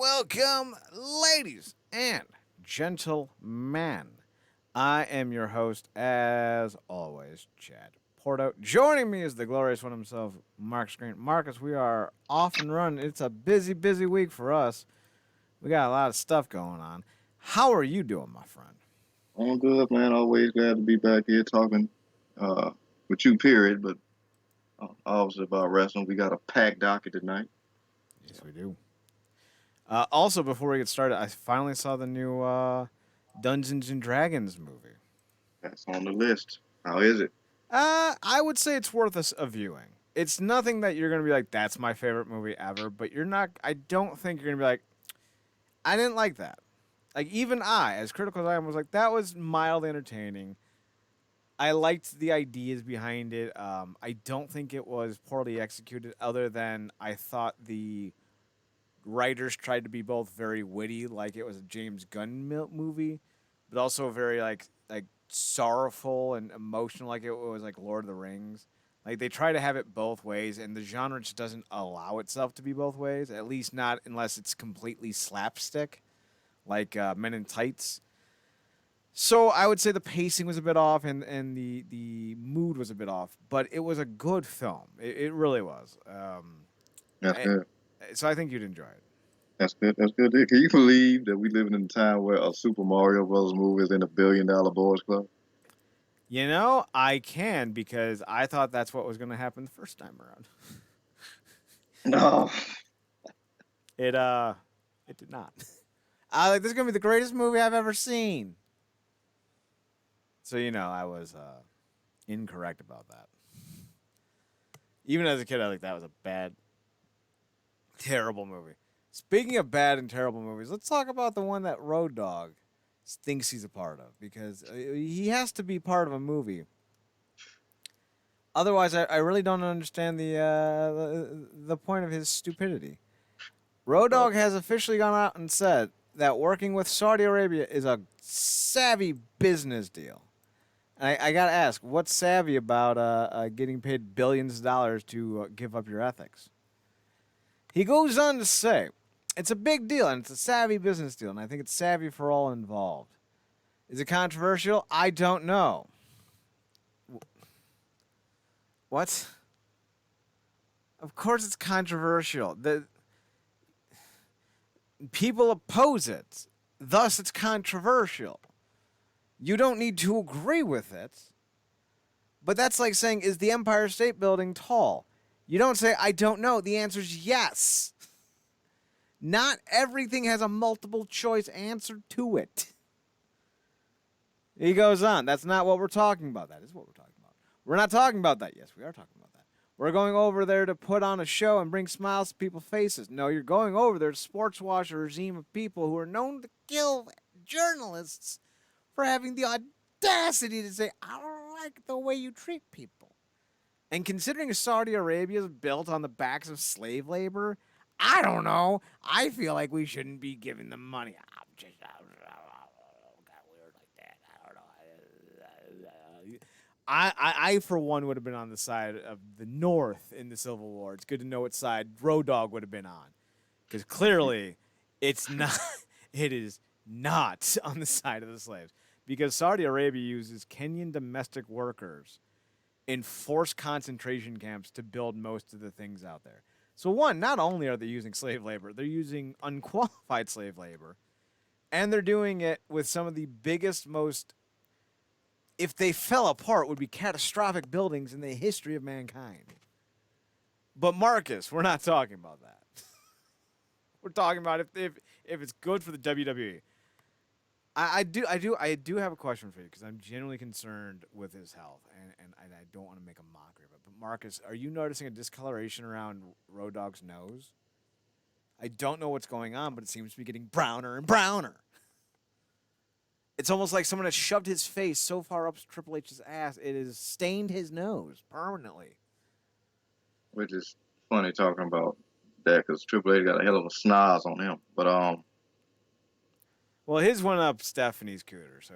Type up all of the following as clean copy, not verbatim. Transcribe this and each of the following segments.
Welcome, ladies and gentlemen. I am your host, as always, Chad Porto. Joining me is the glorious one himself, Mark Screen. Marcus, we are off and running. It's a busy, busy week for us. We got a lot of stuff going on. How are you doing, my friend? All good, man. Always glad to be back here talking uh, with you, period. But obviously about wrestling, we got a packed docket tonight. Yes, we do. Also, before we get started, I finally saw the new Dungeons and Dragons movie. That's on the list. How is it? I would say it's worth a viewing. It's nothing that you're gonna be like, that's my favorite movie ever, but you're not. I don't think you're gonna be like, I didn't like that. Like even I, as critical as I am, was like, that was mildly entertaining. I liked the ideas behind it. I don't think it was poorly executed, other than I thought the writers tried to be both very witty, like it was a James Gunn movie, but also very like sorrowful and emotional, like it was like Lord of the Rings. Like they try to have it both ways, and the genre just doesn't allow itself to be both ways. At least not unless it's completely slapstick, like Men in Tights. So I would say the pacing was a bit off, and the mood was a bit off, but it was a good film. It really was. That's I, good. so I think you'd enjoy it. That's good. That's good. Can you believe that we living in a time where a Super Mario Bros. Movie is in $1 billion boys club? You know, I can because I thought that's what was going to happen the first time around. No. It it did not. I like this is going to be the greatest movie I've ever seen. So you know, I was incorrect about that. Even as a kid, I think that was a bad, terrible movie. Speaking of bad and terrible movies, let's talk about the one that Road Dogg thinks he's a part of because he has to be part of a movie. Otherwise, I really don't understand the point of his stupidity. Road Oh, Dogg has officially gone out and said that working with Saudi Arabia is a savvy business deal. And I gotta ask, what's savvy about getting paid billions of dollars to give up your ethics? He goes on to say, it's a big deal and it's a savvy business deal, and I think it's savvy for all involved. Is it controversial? I don't know. What? Of course it's controversial. The people oppose it. Thus it's controversial. You don't need to agree with it. But that's like saying, is the Empire State Building tall? You don't say, I don't know. The answer is yes. Not everything has a multiple choice answer to it. He goes on. That's not what we're talking about. That is what we're talking about. We're not talking about that. Yes, we are talking about that. We're going over there to put on a show and bring smiles to people's faces. No, you're going over there to sports wash a regime of people who are known to kill journalists for having the audacity to say, I don't like the way you treat people. And considering Saudi Arabia is built on the backs of slave labor, I don't know. I feel like we shouldn't be giving them money. I'm just got weird like that. I don't know. I for one would have been on the side of the North in the Civil War. It's good to know what side Road Dogg would have been on, because clearly, it's not. It is not on the side of the slaves, because Saudi Arabia uses Kenyan domestic workers in forced concentration camps to build most of the things out there. So one, not only are they using slave labor, they're using unqualified slave labor, and they're doing it with some of the biggest, most, if they fell apart, would be catastrophic buildings in the history of mankind. But Marcus, we're not talking about that. We're talking about if it's good for the WWE. I do have a question for you because I'm genuinely concerned with his health, and I don't want to make a mockery of it. But Marcus, are you noticing a discoloration around Road Dogg's nose? I don't know what's going on, but it seems to be getting browner and browner. It's almost like someone has shoved his face so far up Triple H's ass it has stained his nose permanently. which is funny talking about that because Triple H got a hell of a snoz on him. But Well, his went up Stephanie's cooter, so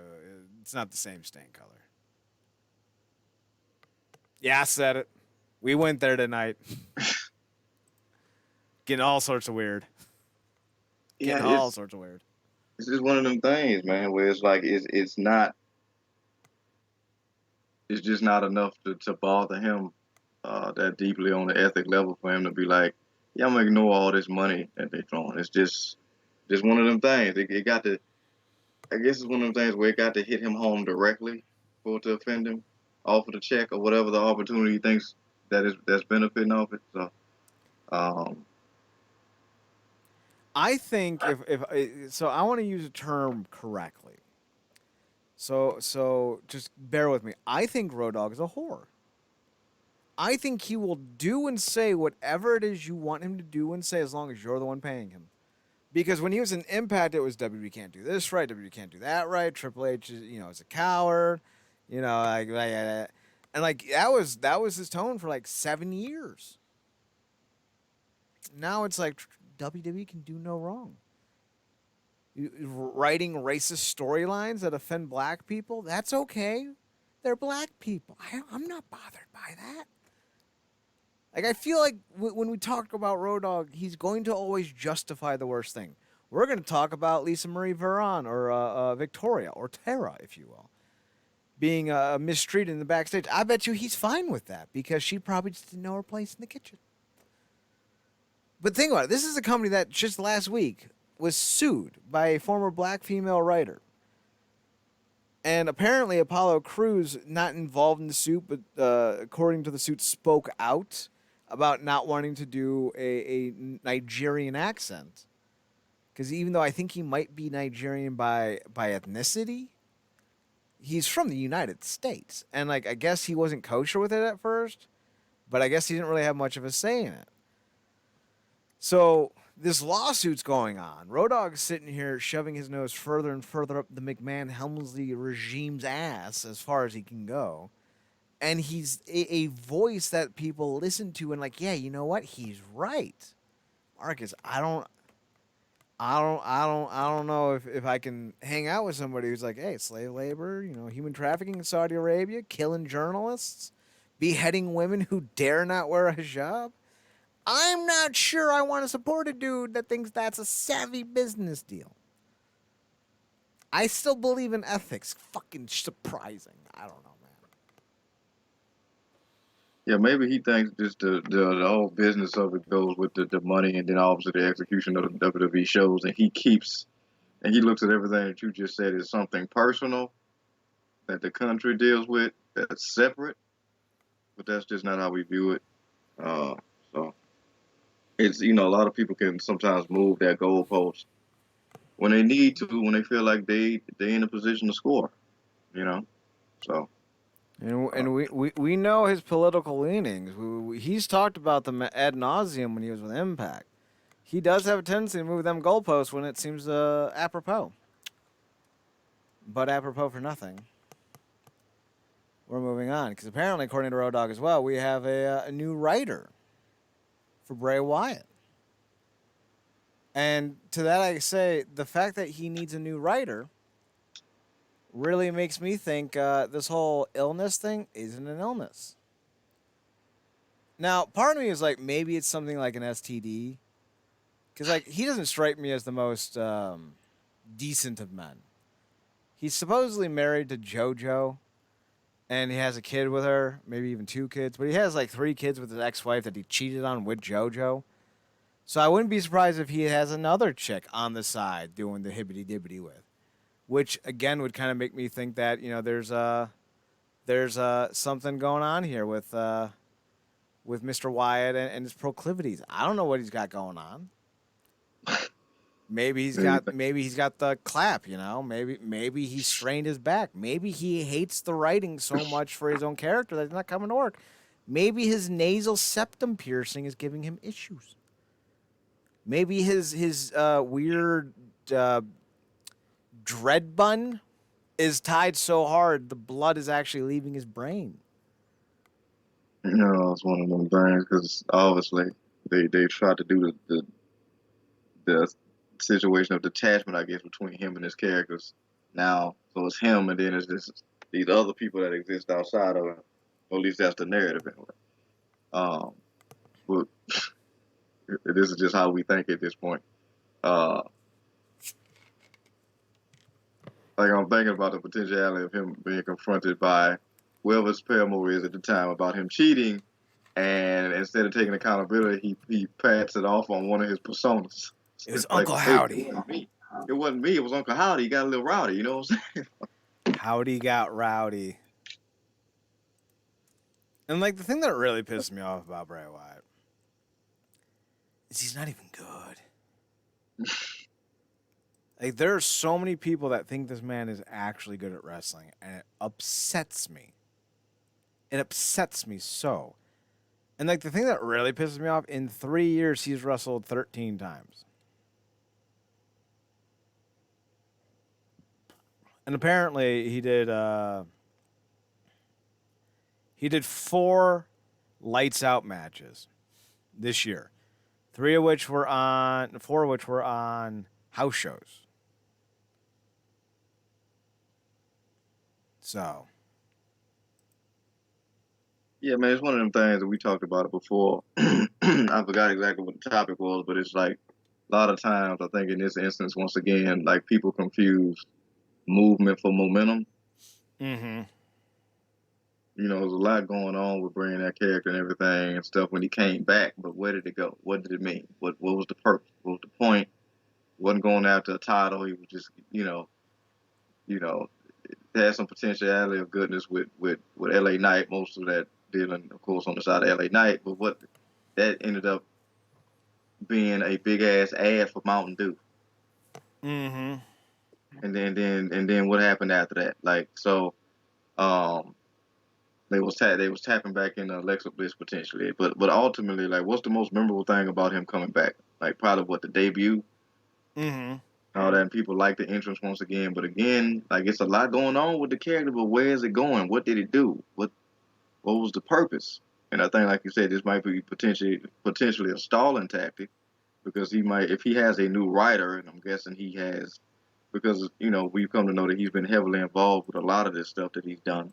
it's not the same stain color. Yeah, I said it. We went there tonight. Getting all sorts of weird. yeah, getting all sorts of weird. it's just one of them things, man, where it's like it's not it's just not enough to bother him that deeply on the ethic level for him to be like, yeah, I'm gonna ignore all this money that they throwing. It's just one of them things. It got to. I guess it's one of them things where it got to hit him home directly for it to offend him, off of the check or whatever the opportunity he thinks that's benefiting off it. So, um, I think if so, I want to use a term correctly. So just bear with me. I think Road Dogg is a whore. I think he will do and say whatever it is you want him to do and say as long as you're the one paying him. Because when he was in Impact, it was WWE can't do this right, WWE can't do that right. Triple H is, is a coward, and like that was his tone for like 7 years. Now it's like WWE can do no wrong. Writing racist storylines that offend black people, that's okay. They're black people. I'm not bothered by that. Like I feel like when we talk about Road Dogg, he's going to always justify the worst thing. We're going to talk about Lisa Marie Varon or Victoria or Tara, if you will, being mistreated in the backstage. I bet you he's fine with that because she probably just didn't know her place in the kitchen. But think about it. This is a company that just last week was sued by a former black female writer. And apparently Apollo Crews, not involved in the suit, but according to the suit, spoke out about not wanting to do a Nigerian accent. Because even though I think he might be Nigerian by ethnicity, he's from the United States. And like I guess he wasn't kosher with it at first, but I guess he didn't really have much of a say in it. So this lawsuit's going on. Road Dogg's sitting here shoving his nose further and further up the McMahon-Helmsley regime's ass as far as he can go. And he's a voice that people listen to and like, yeah, you know what? He's right. Marcus, I don't know if I can hang out with somebody who's like, hey, slave labor, human trafficking in Saudi Arabia, killing journalists, beheading women who dare not wear a hijab. I'm not sure I want to support a dude that thinks that's a savvy business deal. I still believe in ethics. Fucking surprising. I don't know, man. yeah, maybe he thinks just the whole business of it goes with the money and then obviously the execution of the WWE shows, and he looks at everything that you just said as something personal that the country deals with that's separate, but that's just not how we view it. Uh, so it's a lot of people can sometimes move that goalpost when they need to, when they feel like they in a position to score, you know. So uh, And we know his political leanings. He's talked about them ad nauseum when he was with Impact. He does have a tendency to move them goalposts when it seems apropos. But apropos for nothing. We're moving on because apparently, according to Road Dogg as well, we have a new writer for Bray Wyatt. And to that I say, the fact that he needs a new writer really makes me think this whole illness thing isn't an illness. Now, part of me is like, maybe it's something like an STD. Because like he doesn't strike me as the most decent of men. He's supposedly married to JoJo, and he has a kid with her, maybe even 2 kids. But he has like 3 kids with his ex-wife that he cheated on with JoJo. So I wouldn't be surprised if he has another chick on the side doing the hibbity-dibbity with. Which, again, would kind of make me think that, there's something going on here with Mr. Wyatt and his proclivities. I don't know what he's got going on. Maybe he's got the clap, Maybe he strained his back. Maybe he hates the writing so much for his own character that he's not coming to work. Maybe his nasal septum piercing is giving him issues. Maybe his weird dread bun is tied so hard the blood is actually leaving his brain. it's one of them things because obviously they tried to do the situation of detachment, I guess, between him and his characters. Now, so it's him, and then it's just these other people that exist outside of it. Or at least that's the narrative anyway. But this is just how we think at this point. Uh, Like I'm thinking about the potentiality of him being confronted by whoever's paramour is at the time about him cheating, and instead of taking accountability, he pats it off on one of his personas. It was Like, Uncle wait, it Howdy. wasn't me. It wasn't me. It was Uncle Howdy. He got a little rowdy. You know what I'm saying? Howdy got rowdy. And like the thing that really pissed me off about Bray Wyatt is he's not even good. Like there are so many people that think this man is actually good at wrestling, and it upsets me. It upsets me so. And like the thing that really pisses me off, in 3 years he's wrestled 13 times. And apparently he did 4 lights out matches this year. 4 of which were on house shows. So Yeah, man, it's one of them things that we talked about it before. I forgot exactly what the topic was, but it's like a lot of times I think in this instance, once again, like people confuse movement for momentum. mm-hmm. You know, there's a lot going on with bringing that character and everything and stuff when he came back, but where did it go? What did it mean? What was the purpose? What was the point? He wasn't going after a title. He was just, you know, it had some potentiality of goodness with LA Knight, most of that dealing, of course, on the side of LA Knight, but what that ended up being a big ass ad for Mountain Dew. Mm-hmm. And then what happened after that? Like so, um, they was tapping back into Alexa Bliss potentially, but ultimately, like, what's the most memorable thing about him coming back? Like, probably what the debut, Mm-hmm. all that. And people like the entrance once again, but again, like, it's a lot going on with the character. But where is it going? What did it do? What was the purpose? And I think, like you said, this might be potentially a stalling tactic because he might, if he has a new writer, and I'm guessing he has, because we've come to know that he's been heavily involved with a lot of this stuff that he's done.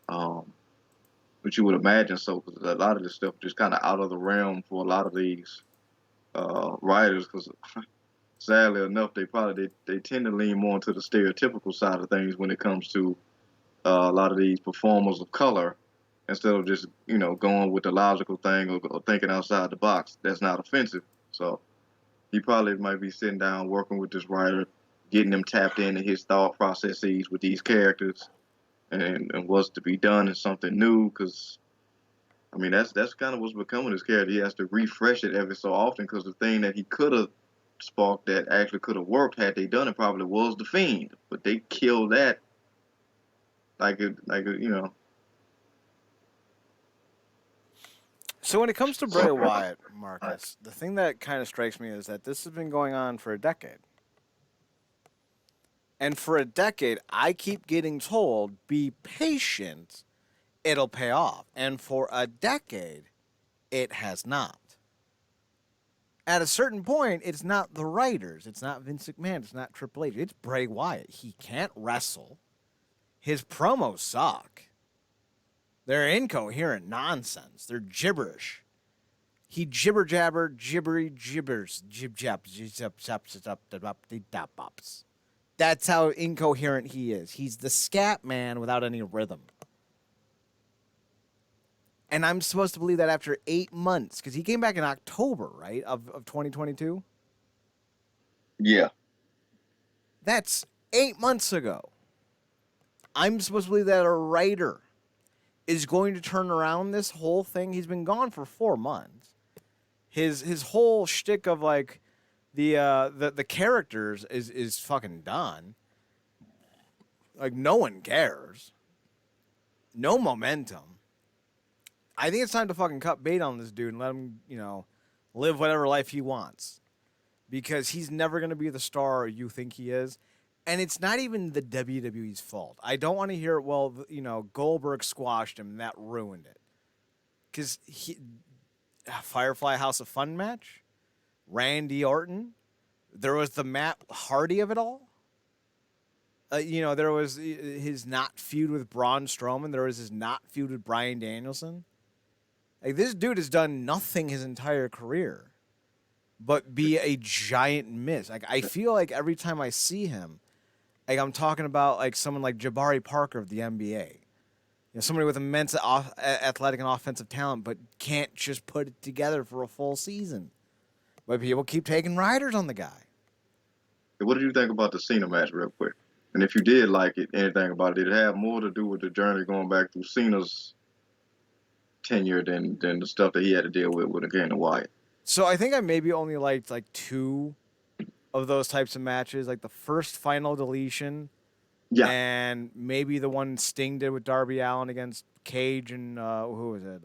But you would imagine so, because a lot of this stuff just kind of out of the realm for a lot of these writers. Because sadly enough, they tend to lean more into the stereotypical side of things when it comes to a lot of these performers of color, instead of just going with the logical thing or thinking outside the box. That's not offensive. So he probably might be sitting down working with this writer, getting them tapped into his thought processes with these characters, and what's to be done is something new. Because I mean, that's kind of what's becoming his character. He has to refresh it every so often because the thing that he could have sparked that actually could have worked had they done it probably was the Fiend, but they killed that like. So when it comes to Bray Wyatt, Marcus, the thing that kind of strikes me is that this has been going on for a decade. And for a decade, I keep getting told, be patient, it'll pay off. And for a decade, it has not. At a certain point, it's not the writers, it's not Vince McMahon, it's not Triple H, it's Bray Wyatt. He can't wrestle. His promos suck. They're incoherent nonsense. They're gibberish. He jibber jabber, gibbery gibbers, jib jab, bops. That's how incoherent he is. He's the scat man without any rhythm. And I'm supposed to believe that after 8 months, because he came back in October, right, of 2022? Yeah. That's 8 months ago. I'm supposed to believe that a writer is going to turn around this whole thing. He's been gone for 4 months. His whole shtick of like the characters is fucking done. Like no one cares. No momentum. I think it's time to fucking cut bait on this dude and let him, live whatever life he wants. Because he's never going to be the star you think he is. And it's not even the WWE's fault. I don't want to hear, well, Goldberg squashed him and that ruined it. Because Firefly House of Fun match, Randy Orton, there was the Matt Hardy of it all. There was his not feud with Braun Strowman. There was his not feud with Bryan Danielson. Like, this dude has done nothing his entire career but be a giant miss. Like, I feel like every time I see him, Like I'm talking about like someone like Jabari Parker of the NBA. Somebody with immense athletic and offensive talent, but can't just put it together for a full season. But people keep taking riders on the guy. What did you think about the Cena match, real quick? And if you did like it, anything about it, did it have more to do with the journey going back through Cena's tenure than the stuff that he had to deal with Dana Wyatt? So I think I maybe only liked like 2 of those types of matches, like the first Final Deletion, Yeah, and maybe the one Sting did with Darby Allin against Cage and who was it?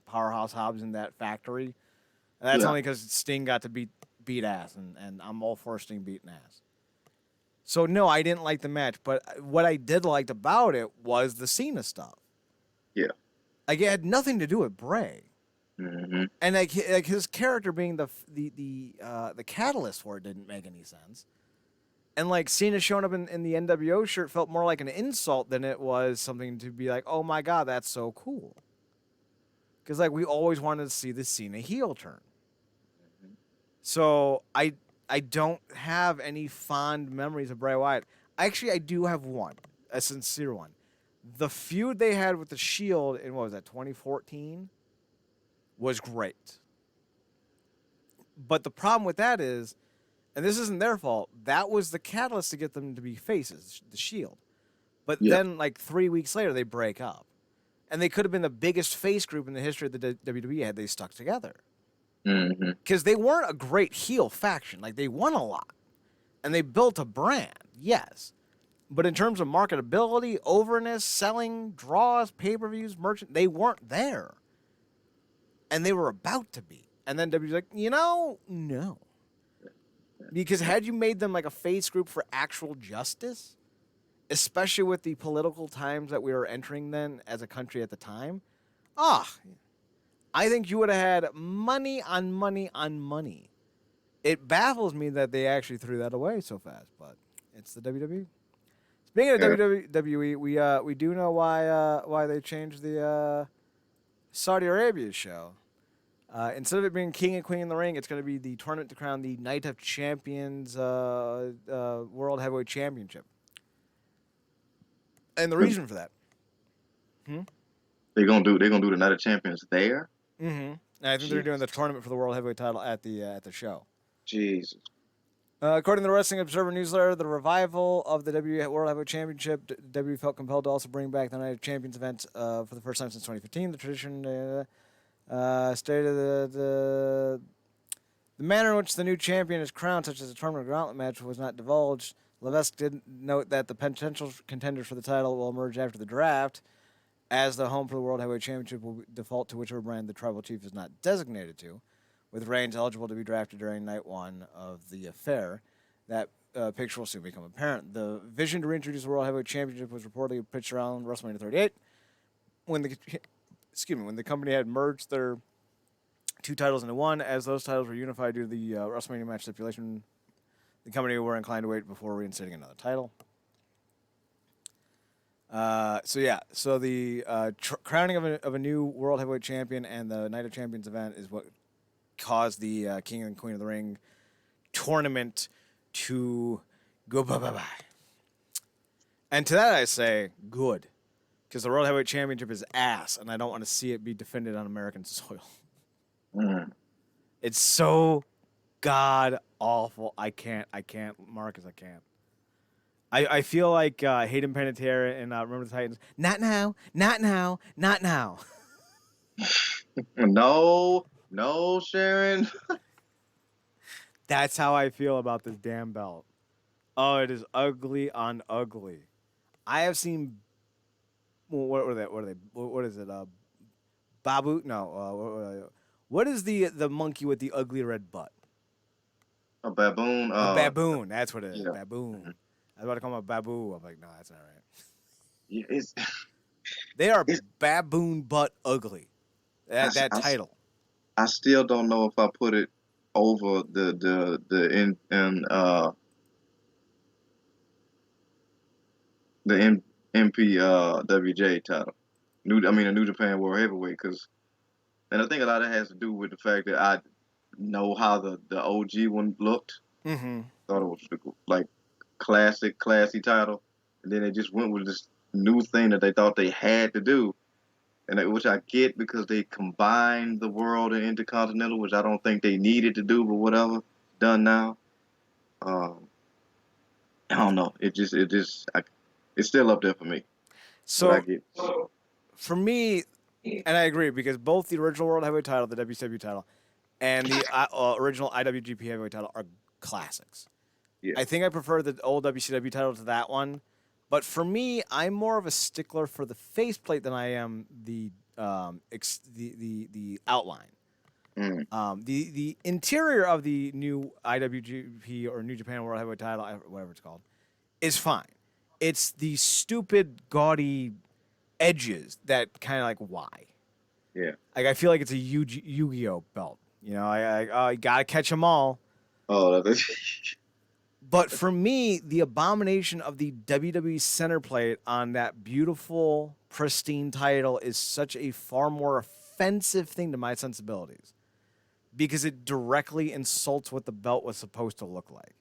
Powerhouse Hobbs in that factory. And that's yeah. only because Sting got to beat ass, and I'm all for Sting beating ass. So no, I didn't like the match, but what I did like about it was the Cena stuff. Yeah. Like it had nothing to do with Bray, Hmm. and like his character being the catalyst for it didn't make any sense. And like Cena showing up in the NWO shirt felt more like an insult than it was something to be like, oh my god, that's so cool. Because like we always wanted to see the Cena heel turn. So I don't have any fond memories of Bray Wyatt. Actually, I do have one, a sincere one. The feud they had with the Shield in, what was that, 2014, was great. But the problem with that is, and this isn't their fault, that was the catalyst to get them to be faces, the Shield. But Yeah. then, like 3 weeks later, they break up. And they could have been the biggest face group in the history of the WWE had they stuck together. Hmm. Because they weren't a great heel faction. Like, they won a lot. And they built a brand, yes. But in terms of marketability, overness, selling, draws, pay-per-views, merchant, they weren't there. And they were about to be. And then WWE's like, no. Because had you made them like a face group for actual justice, especially with the political times that we were entering then as a country at the time, I think you would have had money on money on money. It baffles me that they actually threw that away so fast, but it's the WWE. Speaking of Yeah. WWE, we do know why they changed the Saudi Arabia show. Instead of it being King and Queen in the Ring, it's going to be the tournament to crown the Night of Champions World Heavyweight Championship. And the reason for that. They're gonna do the Night of Champions there. Mm-hmm. And I think they're doing the tournament for the World Heavyweight title at the show. Jesus. According to the Wrestling Observer newsletter, the revival of the WWE World Heavyweight Championship, WWE felt compelled to also bring back the Night of Champions event for the first time since 2015. The tradition stated the manner in which the new champion is crowned, such as a tournament or gauntlet match, was not divulged. Levesque did note that the potential contenders for the title will emerge after the draft, as the home for the World Heavyweight Championship will default to whichever brand the tribal chief is not designated to, with Reigns eligible to be drafted during night one of the affair. That picture will soon become apparent. The vision to reintroduce the World Heavyweight Championship was reportedly pitched around WrestleMania 38, when the company had merged their 2 titles into one. As those titles were unified due to the WrestleMania match stipulation, the company were inclined to wait before reinstating another title. So the crowning of a new World Heavyweight Champion and the Night of Champions event is what caused the King and Queen of the Ring tournament to go bye-bye. And to that I say, good. Because the World Heavyweight Championship is ass, and I don't want to see it be defended on American soil. Mm. It's so god awful. I can't, Marcus, I can't. I feel like Hayden Panettiere and Remember the Titans. Not now, not now, not now. No, Sharon. That's how I feel about this damn belt. Oh, it is ugly on ugly. I have seen. What are they? What is it? Babu? No. What is the monkey with the ugly red butt? A baboon. A baboon. That's what it is. Yeah. Baboon. Mhm. I was about to call him a babu. I'm like, no, that's not right. Yeah, it's They are it's. baboon butt ugly. That I title. I still don't know if I put it over the MPWJ title. The New Japan World Heavyweight, and I think a lot of it has to do with the fact that I know how the OG one looked. Mm-hmm. Thought it was like classy title, and then they just went with this new thing that they thought they had to do, which I get because they combined the world and intercontinental, which I don't think they needed to do, but whatever, done now. Um, I don't know. It's still up there for me, but I So get. for me, and I agree because both the original World Heavyweight title, the WCW title, and the original IWGP Heavyweight title are classics. Yeah, I think I prefer the old WCW title to that one, but for me, I'm more of a stickler for the faceplate than I am the outline. mm, The interior of the new IWGP or New Japan World Heavyweight title, whatever it's called, is fine. It's the stupid, gaudy edges that kind of like why. yeah. Like I feel like it's a Yu-Gi-Oh belt. You know, I gotta catch them all. Oh, that's But for me, the abomination of the WWE center plate on that beautiful, pristine title is such a far more offensive thing to my sensibilities because it directly insults what the belt was supposed to look like.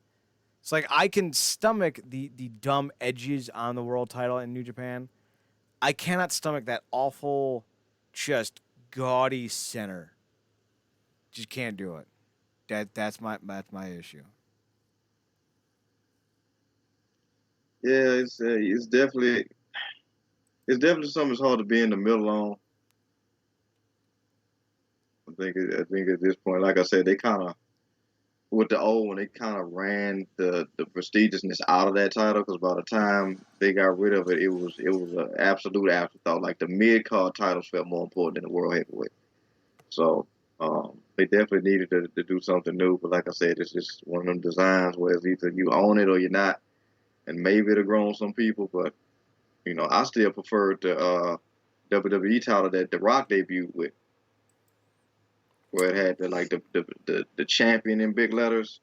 It's like I can stomach the dumb edges on the world title in New Japan. I cannot stomach that awful, just gaudy center. Just can't do it. That's my issue. yeah. It's definitely something that's hard to be in the middle on. I think at this point, like I said, they kind of with the old one, they kind of ran the prestigiousness out of that title because by the time they got rid of it, it was an absolute afterthought. Like the mid card titles felt more important than the world heavyweight. So they definitely needed to do something new. But like I said, it's just one of them designs where it's either you own it or you're not, and maybe it'll grow on some people. But I still prefer the WWE title that The Rock debuted with, where it had the champion in big letters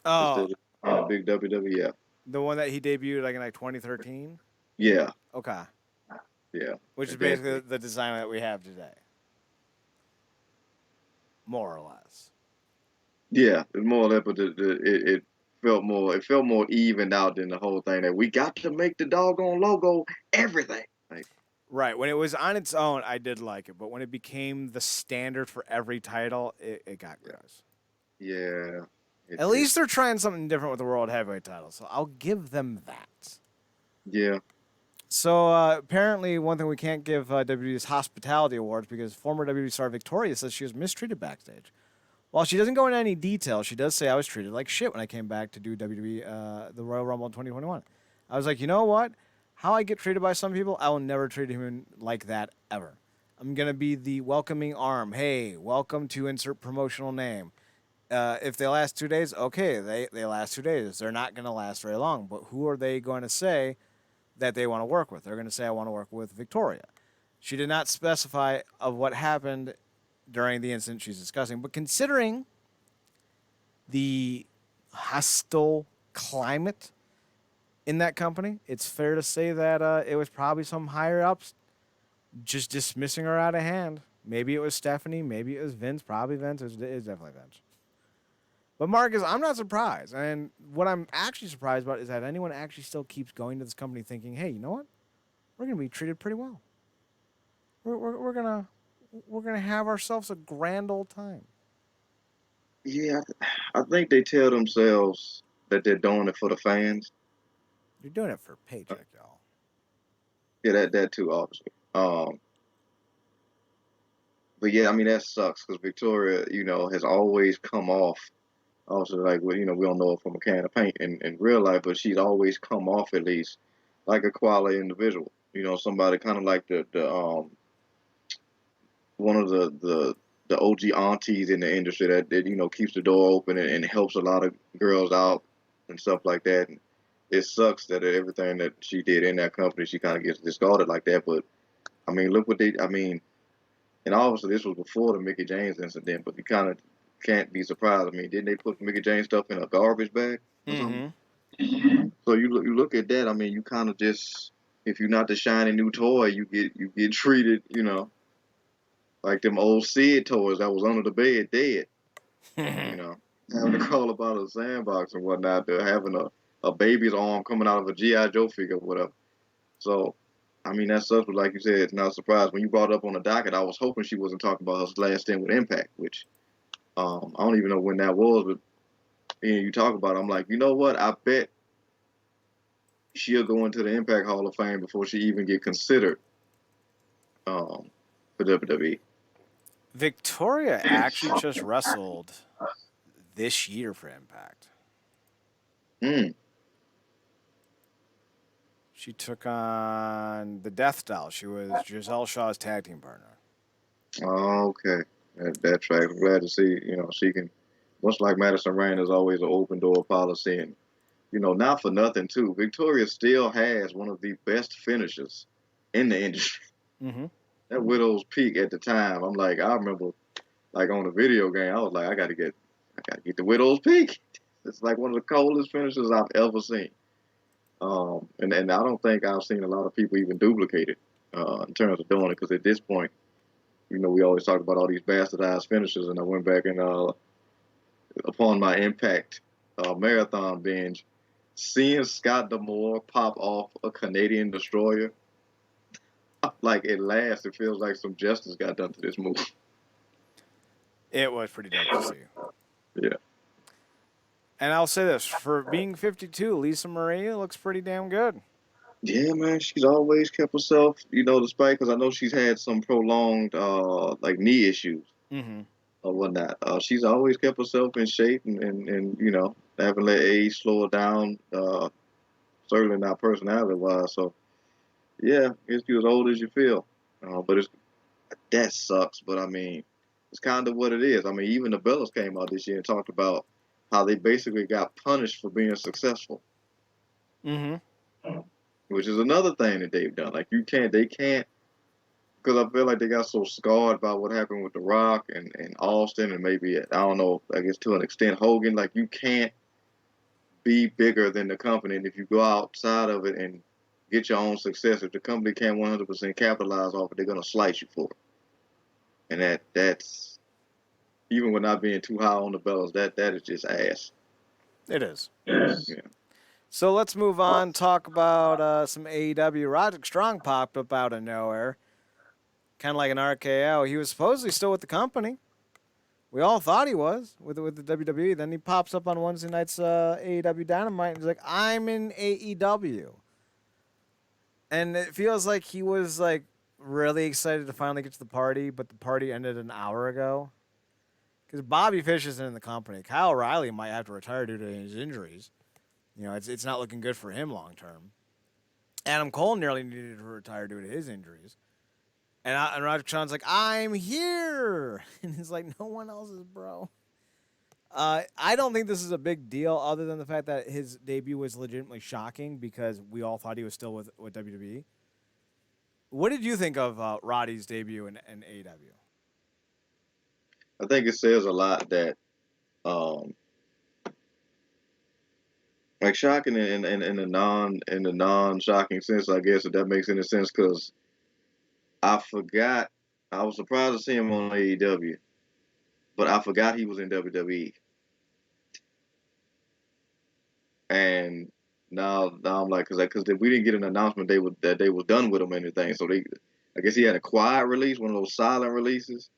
Oh, instead of the big WWF. the one that he debuted like in like 2013. Yeah, Okay, yeah, which is and basically the design that we have today, more or less. yeah, it's more or less, but it felt more evened out than the whole thing that we got to make the doggone logo everything. Like, Right. When it was on its own, I did like it, but when it became the standard for every title, it got gross. yeah, At least they're trying something different with the World Heavyweight title, so I'll give them that. yeah, So apparently, one thing we can't give WWE's hospitality awards because former WWE star Victoria says she was mistreated backstage. While she doesn't go into any detail, she does say I was treated like shit when I came back to do WWE the Royal Rumble in 2021. I was like, you know what? How I get treated by some people, I will never treat him like that ever. I'm gonna be the welcoming arm. Hey, welcome to insert promotional name. If they last 2 days, okay, they last 2 days. They're not gonna last very long. But who are they going to say that they want to work with? They're going to say I want to work with Victoria. She did not specify of what happened during the incident she's discussing, but considering the hostile climate in that company, it's fair to say that it was probably some higher ups just dismissing her out of hand. Maybe it was Stephanie, maybe it was Vince, probably Vince. It's definitely Vince. But Marcus, I'm not surprised. And what I'm actually surprised about is that anyone actually still keeps going to this company thinking, hey, you know what? We're going to be treated pretty well. We're gonna have ourselves a grand old time. yeah. I think they tell themselves that they're doing it for the fans. You're doing it for a paycheck, y'all. Yeah, that too, obviously. But yeah, I mean that sucks because Victoria, has always come off. Also, like we don't know her from a can of paint in real life, but she's always come off at least like a quality individual. Somebody kind of like the one of the OG aunties in the industry that keeps the door open and helps a lot of girls out and stuff like that. And it sucks that everything that she did in that company, she kind of gets discarded like that. But I mean, look what they. I mean, and obviously this was before the Mickey James incident, but you kind of can't be surprised. I mean, didn't they put Mickey James stuff in a garbage bag or something? Mm-hmm. So you look at that. I mean, you kind of just if you're not the shiny new toy, you get treated, like them old Sid toys that was under the bed dead. You know. having to call about a sandbox and whatnot, to having a baby's arm coming out of a GI Joe figure or whatever. So, I mean, that sucks. But like you said, it's not a surprise when you brought it up on the docket. I was hoping she wasn't talking about her last stint with Impact, which I don't even know when that was. But you talk about it, I'm like, you know what? I bet she'll go into the Impact Hall of Fame before she even get considered for WWE. Victoria actually just wrestled this year for Impact. Mm. She took on the Death Doll. She was Giselle Shaw's tag team partner. Oh, okay. That track. I'm glad to see, she can, much like Madison Rain, there's always an open door policy. And, not for nothing, too. Victoria still has one of the best finishers in the industry. Mm-hmm. That Widow's Peak at the time, I'm like, I remember, like, on the video game, I was like, I gotta get the Widow's Peak. It's like one of the coldest finishers I've ever seen. And I don't think I've seen a lot of people even duplicate it in terms of doing it, because at this point, we always talk about all these bastardized finishes, and I went back and upon my Impact marathon binge, seeing Scott D'Amore pop off a Canadian Destroyer, like at last, it feels like some justice got done to this movie. It was pretty dope to see. Yeah. And I'll say this, for being 52, Lisa Marie looks pretty damn good. Yeah, man, she's always kept herself, despite, because I know she's had some prolonged, like knee issues Mm-hmm. or whatnot. She's always kept herself in shape and haven't let age slow her down, certainly not personality-wise. So, yeah, it's you as old as you feel. But that sucks, but I mean, it's kind of what it is. I mean, even the Bellas came out this year and talked about how they basically got punished for being successful. Mm-hmm. Which is another thing that they've done. Like they can't, because I feel like they got so scarred by what happened with The Rock and Austin and maybe, I don't know, I guess to an extent Hogan. Like you can't be bigger than the company, and if you go outside of it and get your own success, if the company can't 100% capitalize off it, they're gonna slice you for it. And that's even with not being too high on the bells, that is just ass. It is. Yeah. So let's move on. Talk about some AEW. Roderick Strong popped up out of nowhere, kind of like an RKO. He was supposedly still with the company. We all thought he was with the WWE. Then he pops up on Wednesday night's AEW Dynamite and he's like, "I'm in AEW," and it feels like he was like really excited to finally get to the party, but the party ended an hour ago. Because Bobby Fish isn't in the company. Kyle O'Reilly might have to retire due to his injuries. It's not looking good for him long term. Adam Cole nearly needed to retire due to his injuries. And Roger Sean's like, "I'm here." And he's like, "No one else is, bro." I don't think this is a big deal other than the fact that his debut was legitimately shocking because we all thought he was still with WWE. What did you think of Roddy's debut in AEW? I think it says a lot that, um, like shocking in the non shocking sense, I guess, if that makes any sense, because I forgot. I was surprised to see him on AEW, but I forgot he was in WWE. And now I'm like, because we didn't get an announcement that they were done with him or anything. So I guess he had a quiet release, one of those silent releases,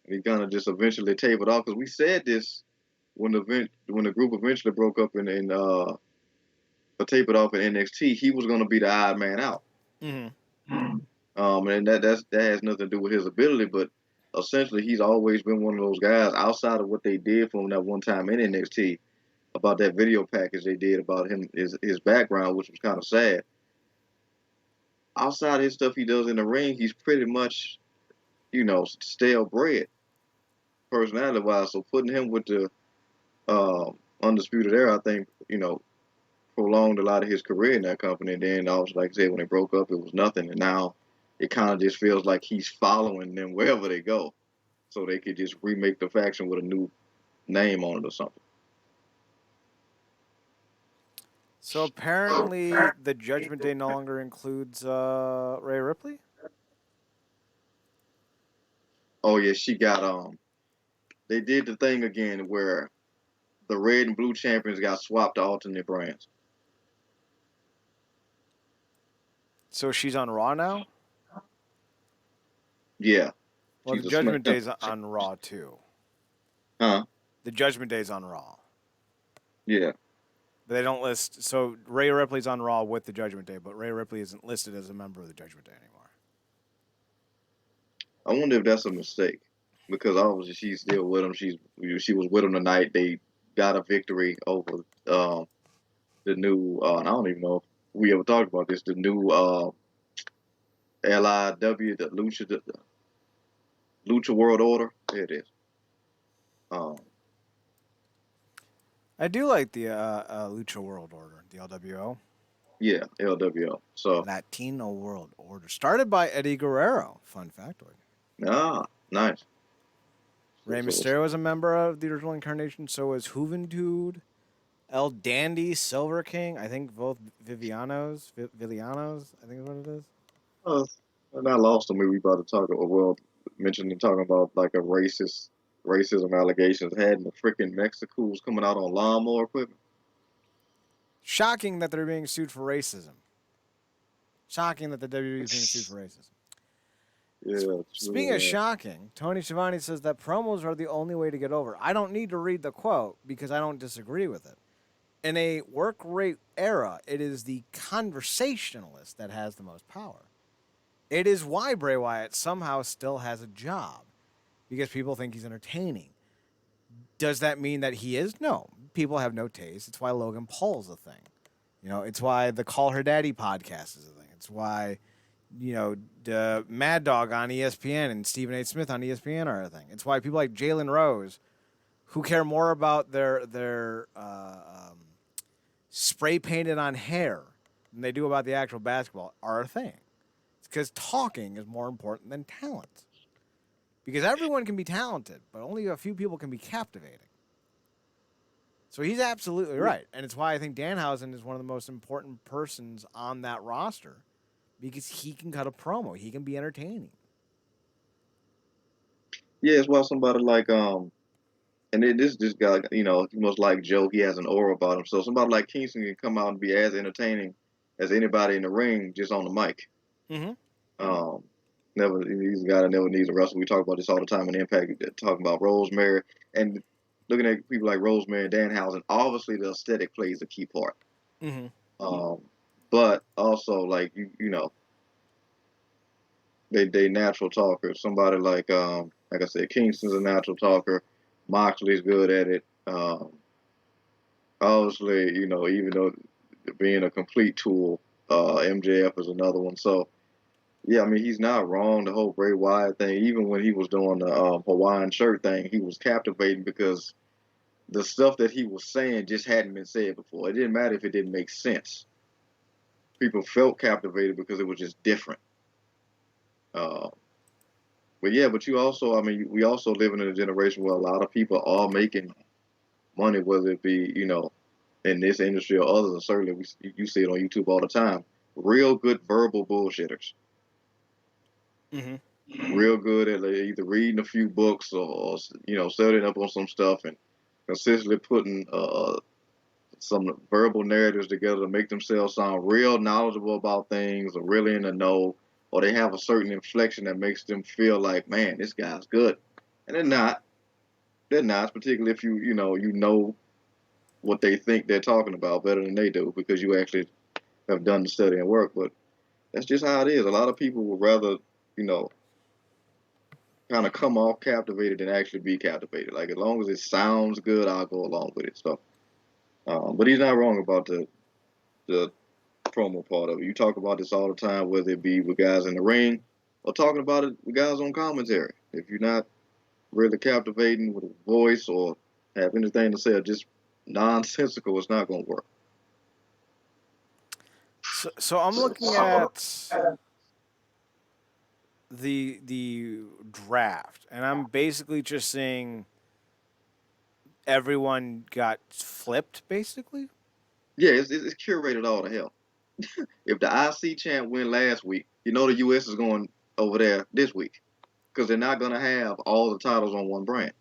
and he kind of just eventually tapered off. Because we said this when the group eventually broke up and tapered off in NXT, he was going to be the odd man out. Mm-hmm. And that has nothing to do with his ability, but essentially he's always been one of those guys outside of what they did for him that one time in NXT about that video package they did about him, his background, which was kind of sad. Outside of his stuff he does in the ring, he's pretty much, stale bread, personality wise. So putting him with the Undisputed Era, I think, prolonged a lot of his career in that company. And then also, like I said, when they broke up, it was nothing. And now it kind of just feels like he's following them wherever they go. So they could just remake the faction with a new name on it or something. So apparently, the Judgment Day no longer includes Rhea Ripley. Oh yeah, she got they did the thing again where the red and blue champions got swapped to alternate brands. So she's on Raw now? Yeah, Well, the she's a Judgment SmackDown. Day's on Raw too. Huh? The Judgment Day's on Raw. Yeah. But they don't list. So Rhea Ripley's on Raw with the Judgment Day, but Rhea Ripley isn't listed as a member of the Judgment Day anymore. I wonder if that's a mistake because obviously she's still with him. She was with him tonight. They got a victory over the new. I don't even know if we ever talked about this. The new LIW, the Lucha World Order. There it is. Um, I do like the Lucha World Order, the LWO. yeah, LWO. So Latino World Order. Started by Eddie Guerrero. Fun factoid. nice. Rey So, Mysterio was a member of the original incarnation. So was Juventud, El Dandy, Silver King. I think both Villanos. I think is what it is. and I lost them. We about to talk about mentioning talking about like a racism allegations had the freaking Mexicans coming out on lawnmower equipment. Shocking that they're being sued for racism. Shocking that the WWE is being sued for racism. Yeah. Speaking of shocking, Tony Schiavone says that promos are the only way to get over. I don't need to read the quote because I don't disagree with it. In a work rate era, it is the conversationalist that has the most power. It is why Bray Wyatt somehow still has a job because people think he's entertaining. Does that mean that he is? No. People have no taste. It's why Logan Paul's a thing. You know, it's why the Call Her Daddy podcast is a thing. It's why, you know, the Mad Dog on ESPN and Stephen A. Smith on ESPN are a thing. It's why people like Jalen Rose, who care more about their spray painted on hair than they do about the actual basketball, are a thing. It's because talking is more important than talent. Because everyone can be talented, but only a few people can be captivating. So he's absolutely right. And it's why I think Danhausen is one of the most important persons on that roster because he can cut a promo. He can be entertaining. Yeah, it's why somebody like this guy, you know, he must like Joe. He has an aura about him. So somebody like Kingston can come out and be as entertaining as anybody in the ring just on the mic. Mm-hmm. He's a guy that never needs a wrestle. We talk about this all the time in Impact, talking about Rosemary and looking at people like Rosemary and Danhausen. Obviously, the aesthetic plays a key part. Mm-hmm. But also, like you know, they natural talkers. Somebody like I said, Kingston's a natural talker. Moxley's good at it. Obviously, you know, even though being a complete tool, MJF is another one. So yeah, I mean, he's not wrong. The whole Bray Wyatt thing, even when he was doing the Hawaiian shirt thing, he was captivating because the stuff that he was saying just hadn't been said before. It didn't matter if it didn't make sense. People felt captivated because it was just different. Uh, but yeah, but you also, I mean, we also live in a generation where a lot of people are making money, whether it be, you know, in this industry or others. And certainly, you see it on YouTube all the time. Real good verbal bullshitters. Mm-hmm. Real good at either reading a few books or you know studying up on some stuff and consistently putting some verbal narratives together to make themselves sound real knowledgeable about things or really in the know, or they have a certain inflection that makes them feel like, man, this guy's good, and they're not. They're not, particularly if you know what they think they're talking about better than they do because you actually have done the study and work. But that's just how it is. A lot of people would rather, you know, kind of come off captivated than actually be captivated. Like as long as it sounds good, I'll go along with it. So, but he's not wrong about the promo part of it. You talk about this all the time, whether it be with guys in the ring or talking about it with guys on commentary. If you're not really captivating with a voice or have anything to say or just nonsensical, it's not going to work. So I'm looking at the draft, and I'm basically just saying everyone got flipped, basically. Yeah, it's curated all to hell. If the IC champ win last week, you know the US is going over there this week because they're not going to have all the titles on one brand.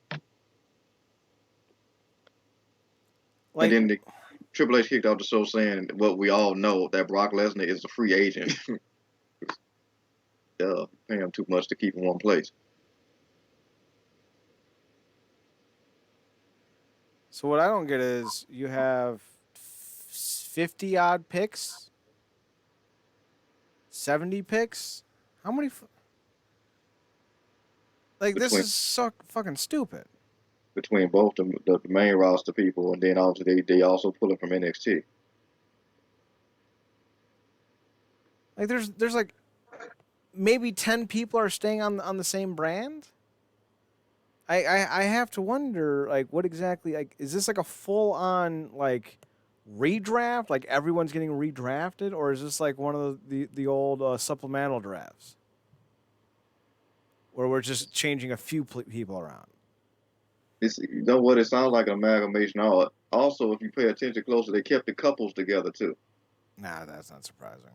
And Like, then Triple H kicked off the show saying what we all know, that Brock Lesnar is a free agent. Paying him too much to keep in one place. so what I don't get is you have 50 odd picks, 70 picks. How many? Like, this between is so fucking stupid. between both the main roster people, and then also they also pull it from NXT. Like, there's like maybe 10 people are staying on the same brand. I have to wonder, like, what exactly, like, is this like a full on like redraft, like everyone's getting redrafted, or is this like one of the old supplemental drafts where we're just changing a few people around? It's, you know what? It sounds like an amalgamation. Also, if you pay attention closer, they kept the couples together too. Nah, that's not surprising.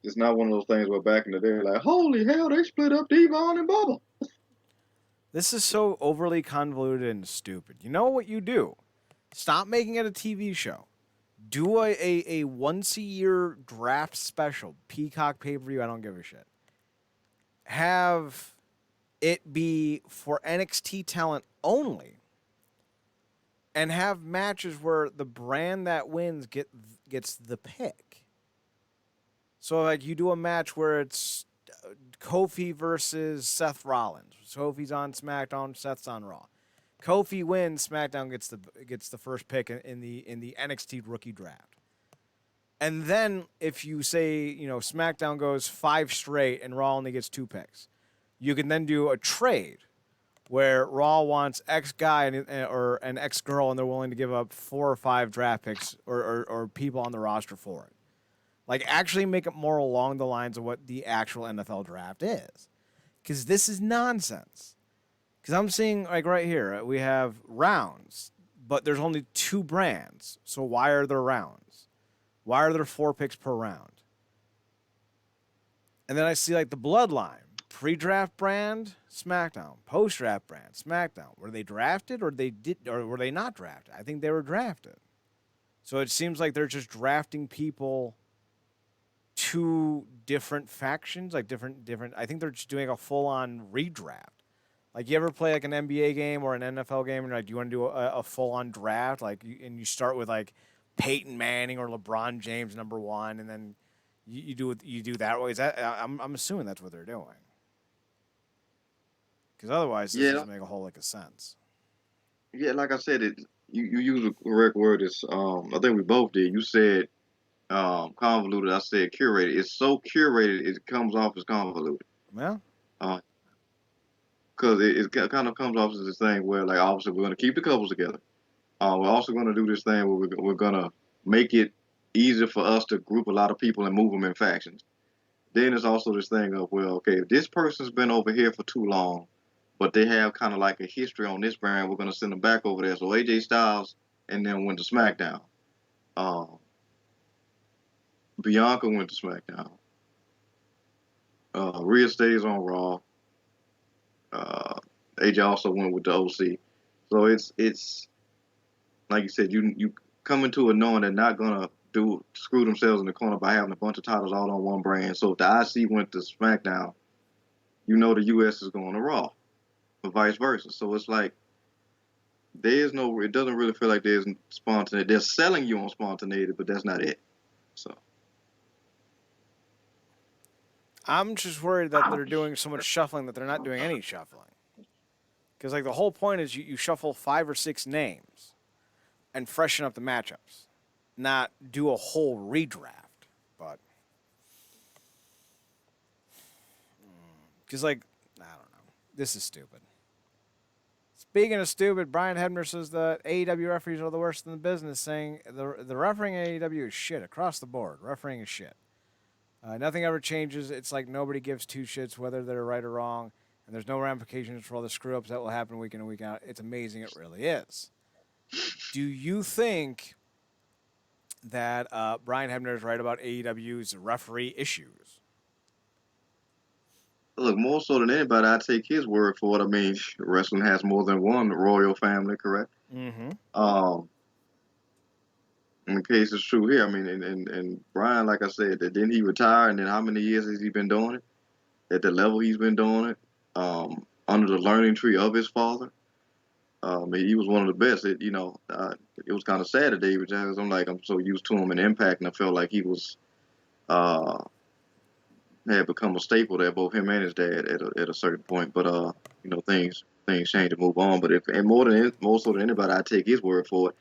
It's not one of those things where back in the day, like, holy hell, they split up Devon and Bubba. This is so overly convoluted and stupid. You know what you do? Stop making it a TV show. Do a once a year draft special, Peacock pay per view. I don't give a shit. Have it be for NXT talent only, and have matches where the brand that wins gets the pick. So like you do a match where it's Kofi versus Seth Rollins. Kofi's on SmackDown, Seth's on Raw. Kofi wins, SmackDown gets the first pick in the NXT rookie draft. And then if you say, SmackDown goes 5 straight and Raw only gets 2 picks, you can then do a trade where Raw wants X guy or an X girl, and they're willing to give up 4 or 5 draft picks or people on the roster for it. Like, actually make it more along the lines of what the actual NFL draft is. Because this is nonsense. Because I'm seeing, like, right here, we have rounds, but there's only 2 brands. So why are there rounds? Why are there 4 picks per round? And then I see, like, the bloodline. Pre-draft brand, SmackDown. Post-draft brand, SmackDown. Were they drafted or were they not drafted? I think they were drafted. So it seems like they're just drafting people to different factions, like different. I think they're just doing a full-on redraft. Like, you ever play like an NBA game or an NFL game, and like, do you want to do a full-on draft? Like, and you start with like Peyton Manning or LeBron James number 1, and then you do that way. Is that I'm assuming that's what they're doing. Because otherwise, this doesn't make a whole lick of sense. Yeah, like I said, you use the correct word. Is I think we both did. You said convoluted. I said curated. It's so curated, it comes off as convoluted. Yeah. Because it kind of comes off as this thing where, like, obviously we're going to keep the couples together. We're also going to do this thing where we're going to make it easier for us to group a lot of people and move them in factions. Then there's also this thing of, well, okay, if this person's been over here for too long, but they have kind of like a history on this brand, we're going to send them back over there. So AJ Styles and then went to SmackDown. Bianca went to SmackDown. Rhea stays on Raw. AJ also went with the OC. So it's like you said, you come into it knowing they're not gonna screw themselves in the corner by having a bunch of titles all on one brand. So if the IC went to SmackDown, you know the US is going to Raw, or vice versa. So it's like it doesn't really feel like there's spontaneity. They're selling you on spontaneity, but that's not it. So I'm just worried that they're doing so much shuffling that they're not doing any shuffling. Because, like, the whole point is you shuffle 5 or 6 names and freshen up the matchups, not do a whole redraft. But, because, like, I don't know. This is stupid. Speaking of stupid, Brian Hebner says that AEW referees are the worst in the business, saying the refereeing in AEW is shit across the board. Refereeing is shit. Nothing ever changes. It's like nobody gives 2 shits whether they're right or wrong, and there's no ramifications for all the screw-ups that will happen week in and week out. It's amazing. It really is. Do you think that Brian Hebner is right about AEW's referee issues? look, more so than anybody, I take his word for it. I mean, wrestling has more than one royal family, correct? Mm-hmm. Um, in case it's true here. I mean, and Brian, like I said, that didn't he retire, and then how many years has he been doing it at the level he's been doing it, under the learning tree of his father. He was one of the best. It was kind of sad that he retired. 'Cause I'm so used to him in Impact, and I felt like he was uh, had become a staple there, both him and his dad at a certain point. But things change and move on. But if and more so than anybody, I take his word for it.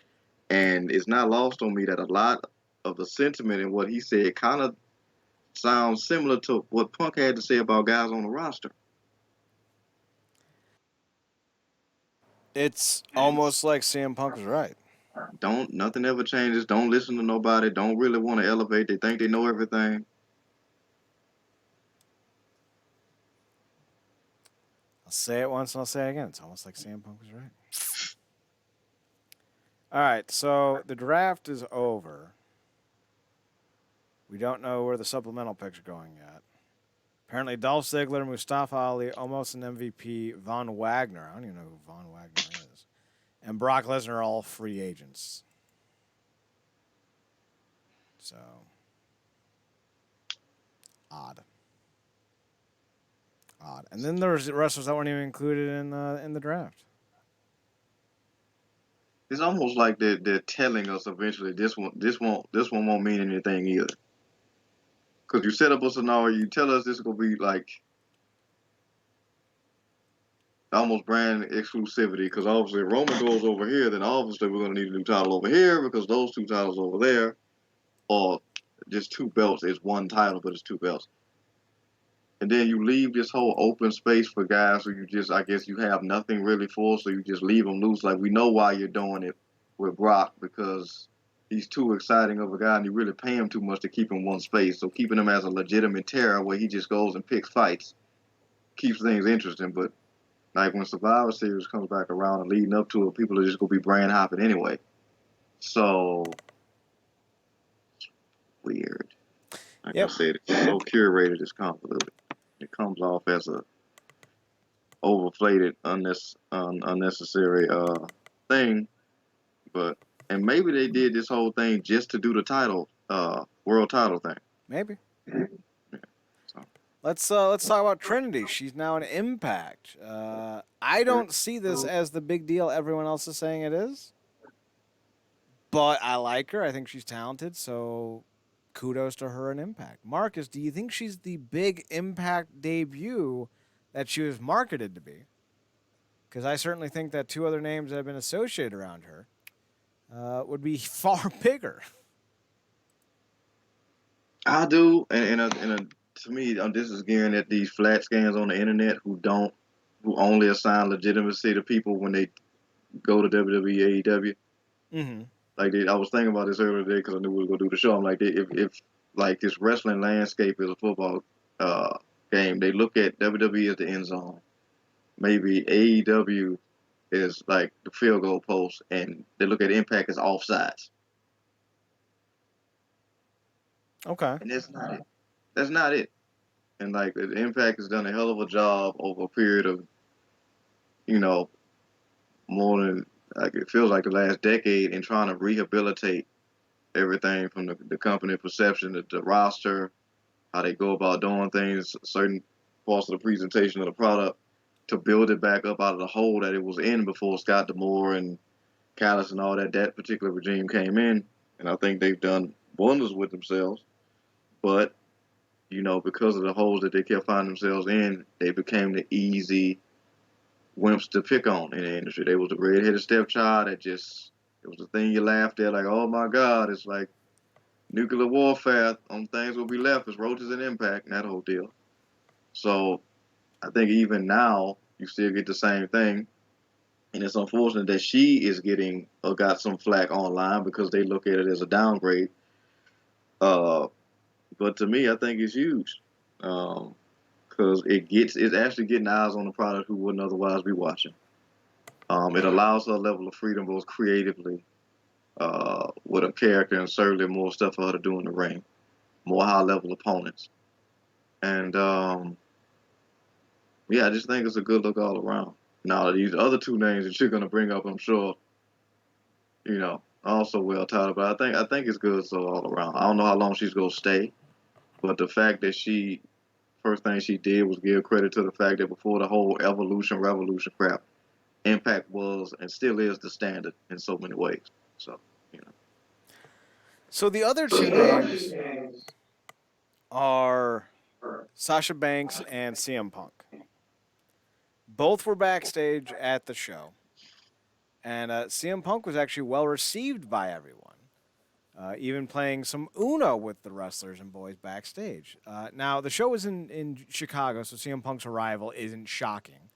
And it's not lost on me that a lot of the sentiment in what he said kind of sounds similar to what Punk had to say about guys on the roster. It's almost like CM Punk was right. Don't Nothing ever changes. Don't listen to nobody. Don't really want to elevate. They think they know everything. I'll say it once and I'll say it again. It's almost like CM Punk was right. All right, so the draft is over. We don't know where the supplemental picks are going yet. Apparently, Dolph Ziggler, Mustafa Ali, almost an MVP, Von Wagner. I don't even know who Von Wagner is. And Brock Lesnar are all free agents. So, odd. And then there's wrestlers that weren't even included in the draft. It's almost like they're telling us eventually this one won't mean anything either. Because you set up a scenario, you tell us this is gonna be like almost brand exclusivity. Because obviously if Roman goes over here, then obviously we're gonna need a new title over here because those two titles over there are just two belts. It's one title, but it's two belts. And then you leave this whole open space for guys who you just, I guess, you have nothing really for, so you just leave them loose. Like, we know why you're doing it with Brock, because he's too exciting of a guy and you really pay him too much to keep him one space. So keeping him as a legitimate terror where he just goes and picks fights keeps things interesting. But like when Survivor Series comes back around and leading up to it, people are just going to be brand hopping anyway. So, weird. Like I said, it's so curated, it's convoluted. It comes off as a overflated, unnecessary thing. But and maybe they did this whole thing just to do the title, world title thing. Maybe. Yeah, so. Let's talk about Trinity. She's now an Impact. I don't see this as the big deal everyone else is saying it is, but I like her. I think she's talented. So kudos to her in Impact. Marcus, do you think she's the big Impact debut that she was marketed to be? Because I certainly think that two other names that have been associated around her would be far bigger. I do, and to me, this is gearing at these flat scans on the internet who only assign legitimacy to people when they go to WWE, AEW. Mm-hmm. Like I was thinking about this earlier today because I knew we were gonna do the show. I'm like, if like this wrestling landscape is a football game, they look at WWE as the end zone. Maybe AEW is like the field goal post, and they look at Impact as offsides. Okay. And that's not it. That's not it. And like the Impact has done a hell of a job over a period of, more than like it feels like the last decade in trying to rehabilitate everything from the company perception, the roster, how they go about doing things, certain parts of the presentation of the product, to build it back up out of the hole that it was in before Scott D'Amore and Callis and all that particular regime came in. And I think they've done wonders with themselves. But, because of the holes that they kept finding themselves in, they became the easy wimps to pick on in the industry. They was the red-headed stepchild that just, it was the thing you laughed at, like, oh my God, it's like nuclear warfare on things will be left as roaches and Impact and that whole deal. So I think even now you still get the same thing. And it's unfortunate that she is getting or got some flack online because they look at it as a downgrade. But to me, I think it's huge. Because it's actually getting eyes on the product who wouldn't otherwise be watching. It allows her a level of freedom both creatively with a character and certainly more stuff for her to do in the ring, more high level opponents. And I just think it's a good look all around. Now, these other two names that you're going to bring up, I'm sure, also well titled, but I think it's good so all around. I don't know how long she's gonna stay, but the fact that she first thing she did was give credit to the fact that before the whole evolution revolution crap, Impact was and still is the standard in so many ways. So you know, So the other two names are Sasha Banks and CM Punk. Both were backstage at the show, and CM Punk was actually well received by everyone. Even playing some Uno with the wrestlers and boys backstage. Now, the show was in Chicago, so CM Punk's arrival isn't shocking,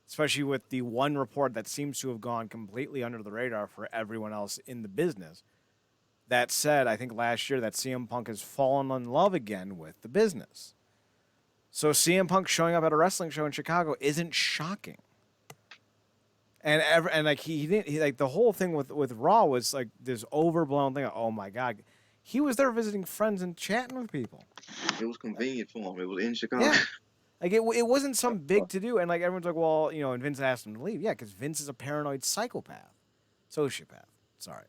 especially with the one report that seems to have gone completely under the radar for everyone else in the business. That said, I think last year that CM Punk has fallen in love again with the business. So CM Punk showing up at a wrestling show in Chicago isn't shocking. And like he didn't like the whole thing with Raw was like this overblown thing. Oh my god, he was there visiting friends and chatting with people. it was convenient for him. It was in Chicago. Yeah, like it wasn't some big to do. And like everyone's like, well, and Vince asked him to leave. Yeah, because Vince is a paranoid psychopath, sociopath. Sorry,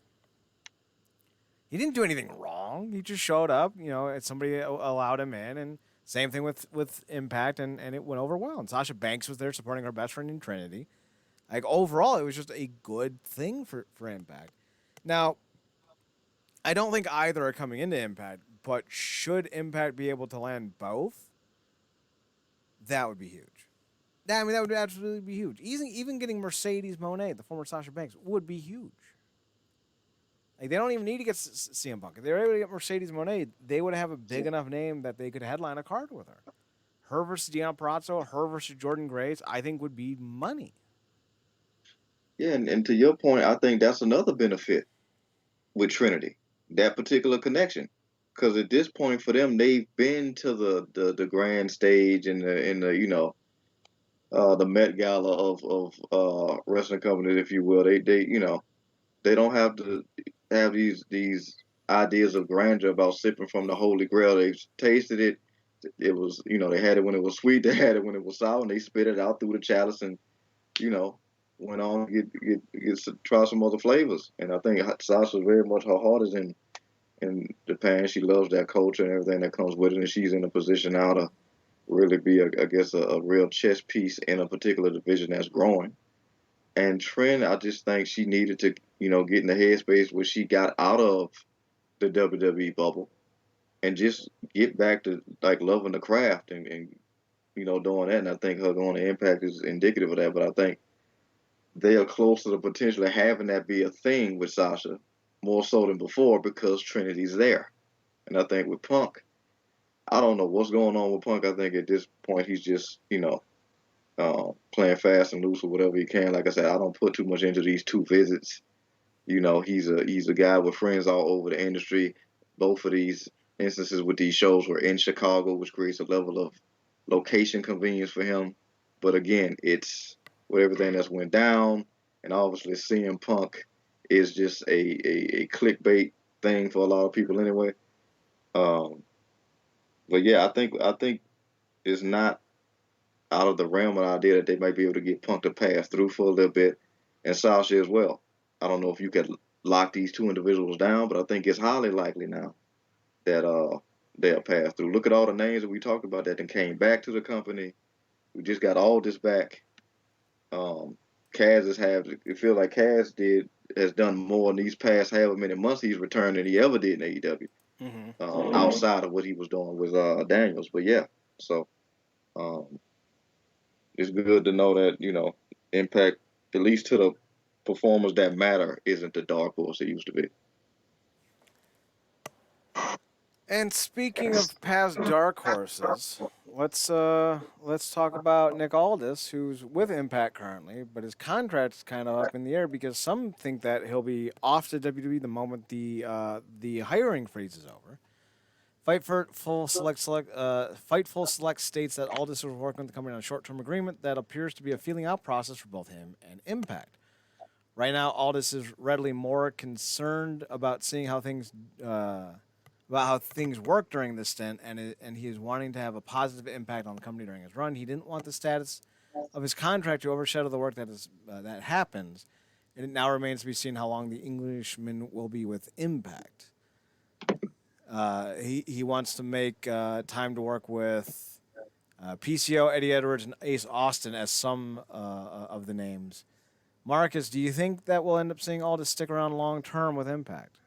he didn't do anything wrong. He just showed up. And somebody allowed him in, and same thing with Impact, and it went over well. And Sasha Banks was there supporting her best friend in Trinity. Like overall, it was just a good thing for Impact. Now, I don't think either are coming into Impact, but should Impact be able to land both, that would be huge. I mean, that would absolutely be huge. Even getting Mercedes Monet, the former Sasha Banks, would be huge. Like they don't even need to get CM Punk. If they were able to get Mercedes Monet, they would have a big enough name that they could headline a card with her. Her versus Deonna Purrazzo, her versus Jordan Grace, I think would be money. Yeah, and to your point, I think that's another benefit with Trinity, that particular connection. Because at this point for them, they've been to the grand stage and the Met Gala of wrestling companies, if you will. They don't have to have these ideas of grandeur about sipping from the Holy Grail. They've tasted it. It was they had it when it was sweet. They had it when it was sour, and they spit it out through the chalice and you know went on to try some other flavors. And I think Sasha very much her heart is in Japan. She loves that culture and everything that comes with it, and she's in a position now to really be, I guess, a real chess piece in a particular division that's growing. And Trent, I just think she needed to, get in the headspace where she got out of the WWE bubble and just get back to like loving the craft and doing that. And I think her going to Impact is indicative of that. But I think they are close to the potential of having that be a thing with Sasha more so than before because Trinity's there. And I think with Punk, I don't know what's going on with Punk. I think at this point he's just, playing fast and loose or whatever he can. Like I said, I don't put too much into these two visits. He's a guy with friends all over the industry. Both of these instances with these shows were in Chicago, which creates a level of location convenience for him. But again, it's with everything that's went down, and obviously CM Punk is just a clickbait thing for a lot of people anyway. Um, but yeah, I think it's not out of the realm of the idea that they might be able to get Punk to pass through for a little bit, and Sasha as well. I don't know if you could lock these two individuals down, but I think it's highly likely now that they'll pass through. Look at all the names that we talked about that then came back to the company. We just got all this back. Kaz has have it feel like has done more in these past however many months he's returned than he ever did in AEW. Outside of what he was doing with Daniels, but yeah, so um, it's good to know that Impact, at least to the performers that matter, isn't the dark horse it used to be. And speaking of past dark horses, let's talk about Nick Aldis, who's with Impact currently, but his contract's kind of up in the air because some think that he'll be off to WWE the moment the hiring freeze is over. Fightful Select states that Aldis was working with the company on a short-term agreement that appears to be a feeling out process for both him and Impact. Right now, Aldis is readily more concerned about seeing how things work during this stint, and he is wanting to have a positive impact on the company during his run. He didn't want the status of his contract to overshadow the work that happens, and it now remains to be seen how long the Englishman will be with Impact. He wants to make time to work with PCO, Eddie Edwards, and Ace Austin as some of the names. Marcus, do you think that we'll end up seeing Aldis stick around long term with Impact?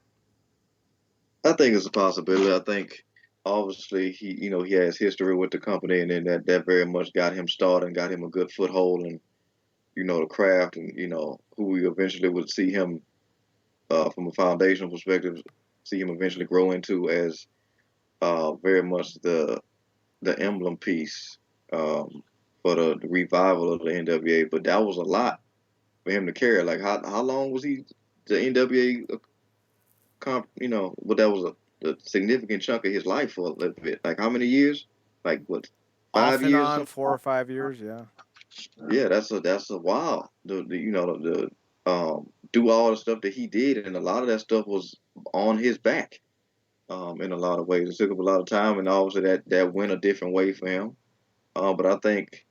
I think it's a possibility. I think obviously he has history with the company, and then that very much got him started and got him a good foothold and the craft and who we eventually would see him from a foundational perspective, see him eventually grow into as very much the emblem piece for the revival of the NWA. But that was a lot for him to carry. Like how long was he the NWA but that was a significant chunk of his life for a little bit. Like how many years? Like what, Off five and years? on, Something? 4 or 5 years, yeah. Yeah, that's a wow. Do all the stuff that he did, and a lot of that stuff was on his back. In a lot of ways, it took up a lot of time, and obviously that went a different way for him. But I think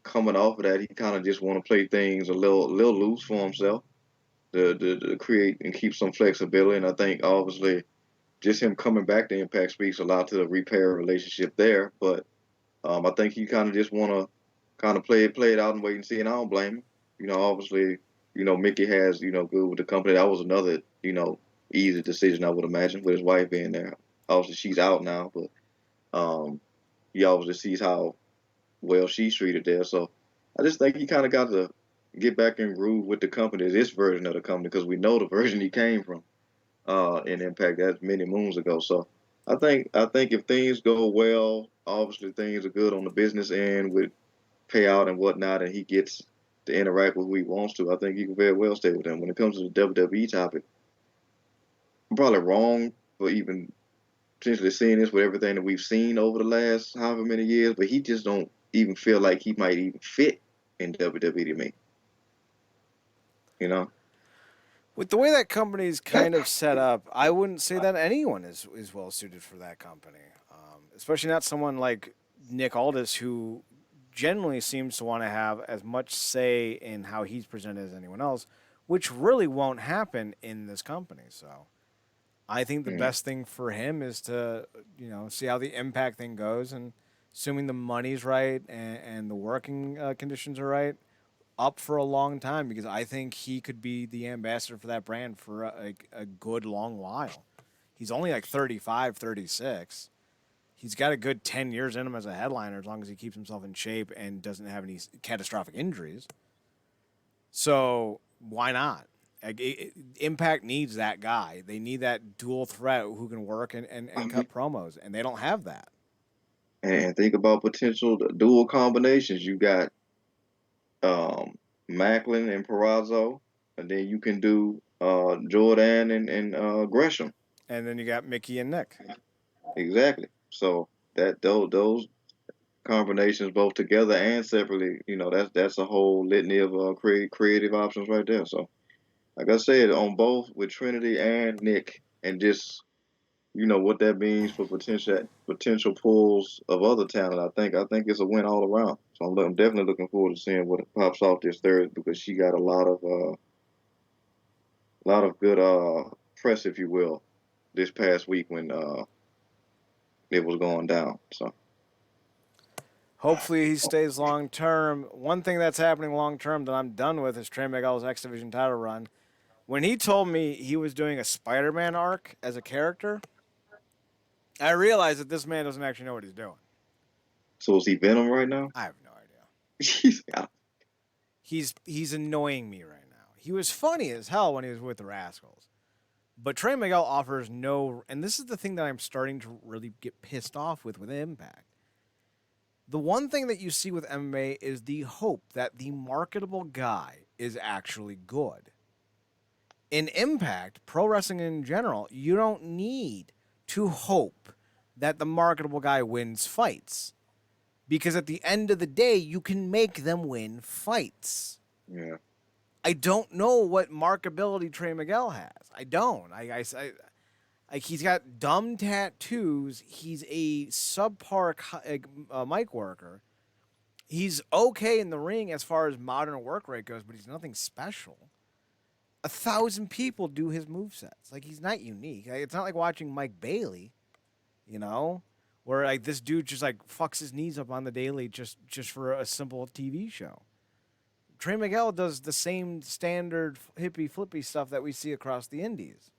coming off of that, he kind of just want to play things a little loose for himself to create and keep some flexibility. And I think obviously just him coming back to Impact speaks a lot to the repair relationship there. But I think he kind of just want to kind of play it out and wait and see. And I don't blame him. Obviously, Mickey has good with the company. That was another easy decision I would imagine with his wife being there. Obviously, she's out now, but he obviously sees how well she's treated there. So I just think he kind of got to get back in groove with the company, this version of the company, because we know the version he came from in Impact. That's many moons ago. So I think if things go well, obviously things are good on the business end with payout and whatnot, and he gets to interact with who he wants to. I think he can very well stay with them. When it comes to the WWE topic, I'm probably wrong for even potentially seeing this with everything that we've seen over the last however many years, but he just don't even feel like he might even fit in WWE to me. You know? With the way that company's kind of set up, I wouldn't say that anyone is well suited for that company, especially not someone like Nick Aldis, who generally seems to want to have as much say in how he's presented as anyone else, which really won't happen in this company. So I think the Mm. best thing for him is to, see how the Impact thing goes, and assuming the money's right and the working conditions are right, up for a long time, because I think he could be the ambassador for that brand for a good long while. He's only like 35, 36. He's got a good 10 years in him as a headliner, as long as he keeps himself in shape and doesn't have any catastrophic injuries. So why not? Impact needs that guy. They need that dual threat who can work and cut promos, and they don't have that. And think about potential dual combinations. You got Macklin and Perazzo, and then you can do Jordan and Gresham. And then you got Mickey and Nick. Exactly. So those combinations, both together and separately, that's a whole litany of creative options right there. So, like I said, on both with Trinity and Nick, and just what that means for potential pulls of other talent. I think it's a win all around. So I'm definitely looking forward to seeing what pops off this Thursday, because she got a lot of good press, if you will, this past week when it was going down. So Hopefully he stays long term. One thing that's happening long term that I'm done with is Trey Miguel's X Division title run. When he told me he was doing a Spider-Man arc as a character, I realized that this man doesn't actually know what he's doing. so is he Venom right now? I have no idea. He's got. He's annoying me right now. He was funny as hell when he was with the Rascals. But Trey Miguel offers no, and this is the thing that I'm starting to really get pissed off with Impact. The one thing that you see with MMA is the hope that the marketable guy is actually good. In Impact, pro wrestling in general, you don't need to hope that the marketable guy wins fights. Because at the end of the day, you can make them win fights. Yeah. I don't know what markability Trey Miguel has. I don't. Like, he's got dumb tattoos. He's a subpar mic worker. He's okay in the ring as far as modern work rate goes, but he's nothing special. 1,000 people do his movesets. Like, he's not unique. Like, it's not like watching Mike Bailey, you know, where like this dude just like fucks his knees up on the daily just for a simple TV show. Trey Miguel does the same standard hippie flippy stuff that we see across the indies.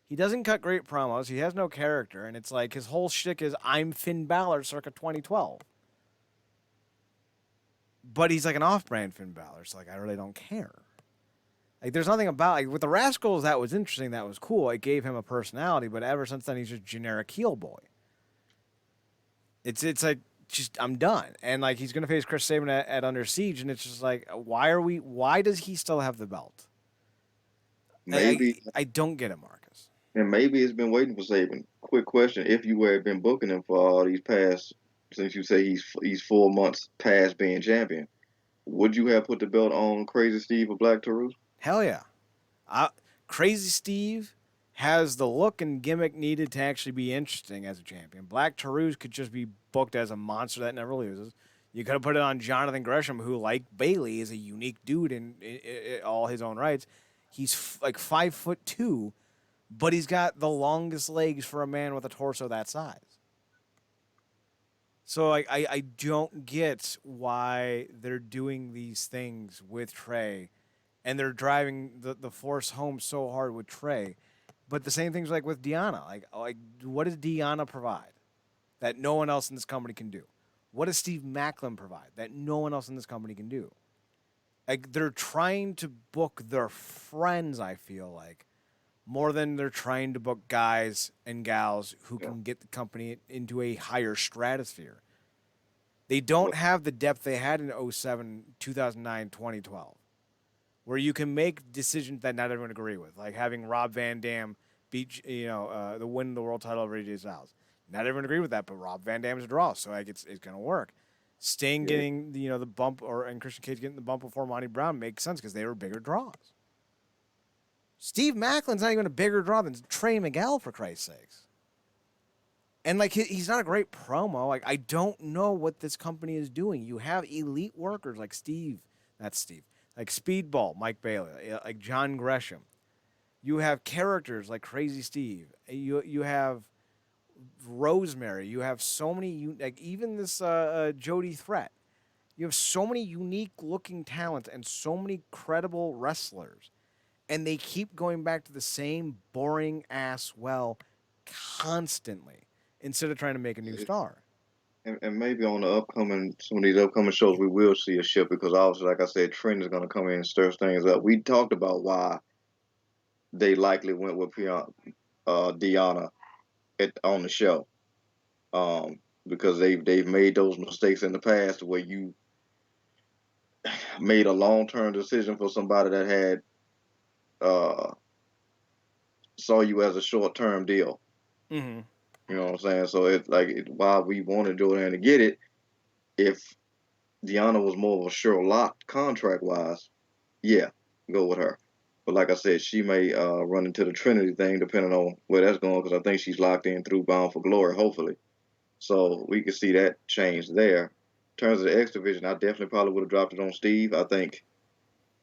He doesn't cut great promos. He has no character, and it's like his whole shtick is I'm Finn Balor circa 2012. But he's like an off-brand Finn Balor, so like I really don't care. Like there's nothing about like with the Rascals that was interesting, that was cool. It gave him a personality, but ever since then he's just generic heel boy. It's like just I'm done, and like he's gonna face Chris Sabin at Under Siege, and it's just like why does he still have the belt? Maybe, I don't get it, Marcus. and maybe it's been waiting for Saban. Quick question: if you had been booking him for all these past, since you say he's 4 months past being champion, would you have put the belt on Crazy Steve or Black Taurus? Hell yeah. Crazy Steve has the look and gimmick needed to actually be interesting as a champion. Black Taurus could just be booked as a monster that never loses. You could have put it on Jonathan Gresham, who, like Bailey, is a unique dude in all his own rights. He's like 5'2", but he's got the longest legs for a man with a torso that size. So I don't get why they're doing these things with Trey, and they're driving the force home so hard with Trey. But the same thing's like with Deanna. Like what does Deanna provide that no one else in this company can do? What does Steve Macklin provide that no one else in this company can do? Like they're trying to book their friends, I feel like, more than they're trying to book guys and gals who can get the company into a higher stratosphere. They don't have the depth they had in 07, 2009, 2012, where you can make decisions that not everyone agree with, like having Rob Van Dam beat, the win the world title over AJ Styles. Not everyone agreed with that, but Rob Van Dam's a draw, so like it's gonna work. Sting getting the bump, and Christian Cage getting the bump before Monty Brown makes sense because they were bigger draws. Steve Macklin's not even a bigger draw than Trey Miguel, for Christ's sakes. And like he's not a great promo. Like I don't know what this company is doing. You have elite workers like like Speedball, Mike Bailey, like John Gresham. You have characters like Crazy Steve. You have Rosemary. You have so many like even this Jody Threat. You have so many unique looking talents and so many credible wrestlers, and they keep going back to the same boring ass well constantly instead of trying to make a new star. And maybe on some of these upcoming shows, we will see a shift because obviously, like I said, Trent is going to come in and stir things up. We talked about why they likely went with Deanna on the show, because they've made those mistakes in the past where you made a long-term decision for somebody that had saw you as a short-term deal. Mm-hmm. You know what I'm saying? So it's like why we wanted Jordan to get it. If Deanna was more of a sure lock contract wise, yeah, go with her. But like I said, she may run into the Trinity thing depending on where that's going because I think she's locked in through Bound for Glory, hopefully. So we could see that change there. In terms of the X division, I definitely probably would have dropped it on Steve. I think,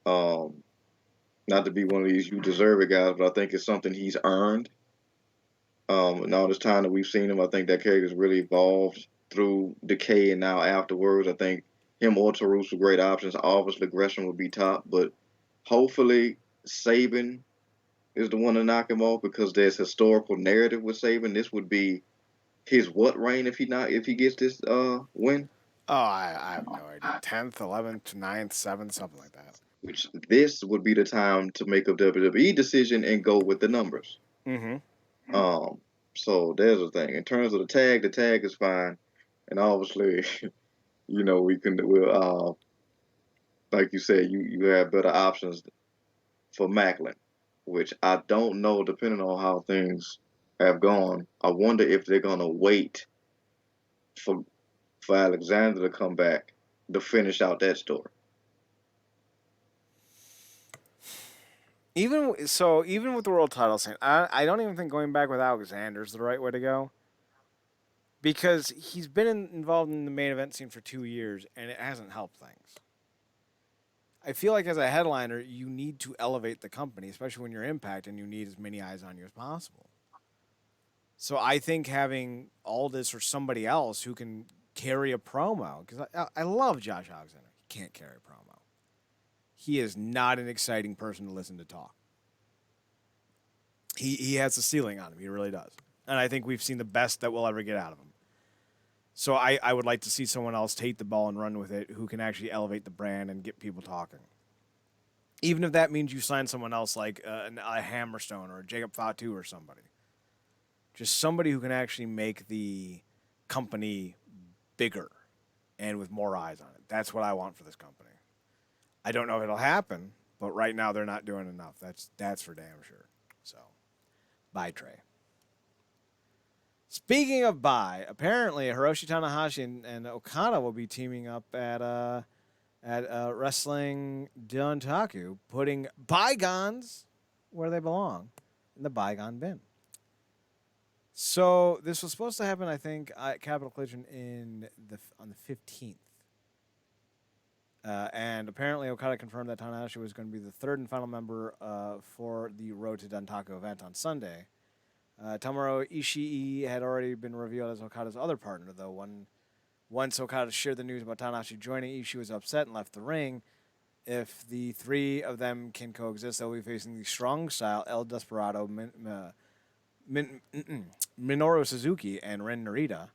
not to be one of these you deserve it guys, but I think it's something he's earned. And all this time that we've seen him, I think that character's really evolved through Decay and now afterwards. I think him or Taurus were great options. Obviously, Gresham would be top, but hopefully Saban is the one to knock him off because there's historical narrative with Saban. This would be his what reign if he gets this win? Oh, I have no idea. 10th, 11th, 9th, 7th, something like that. Which this would be the time to make a WWE decision and go with the numbers. Mm-hmm. So there's a thing. In terms of the tag is fine, and obviously, we'll like you said, you have better options for Macklin, which I don't know depending on how things have gone. I wonder if they're gonna wait for Alexander to come back to finish out that story. Even with the world title scene, I don't even think going back with Alexander is the right way to go. Because he's been involved in the main event scene for 2 years, and it hasn't helped things. I feel like as a headliner, you need to elevate the company, especially when you're Impact and you need as many eyes on you as possible. So I think having Aldis or somebody else who can carry a promo, because I love Josh Alexander. He can't carry a promo. He is not an exciting person to listen to talk. He has a ceiling on him. He really does. And I think we've seen the best that we'll ever get out of him. So I would like to see someone else take the ball and run with it who can actually elevate the brand and get people talking. Even if that means you sign someone else like a Hammerstone or a Jacob Fatu or somebody. Just somebody who can actually make the company bigger and with more eyes on it. That's what I want for this company. I don't know if it'll happen, but right now they're not doing enough. That's for damn sure. So, bye, Trey. Speaking of bye, apparently Hiroshi Tanahashi and Okada will be teaming up at Wrestling Dontaku, putting bygones where they belong, in the bygone bin. So this was supposed to happen, I think, at Capital Collision on the 15th. And apparently Okada confirmed that Tanahashi was going to be the third and final member for the Road to Dontaku event on Sunday. Tomohiro Ishii had already been revealed as Okada's other partner, though. Once Okada shared the news about Tanahashi joining, Ishii was upset and left the ring. If the three of them can coexist, they'll be facing the strong-style El Desperado, Minoru Suzuki, and Ren Narita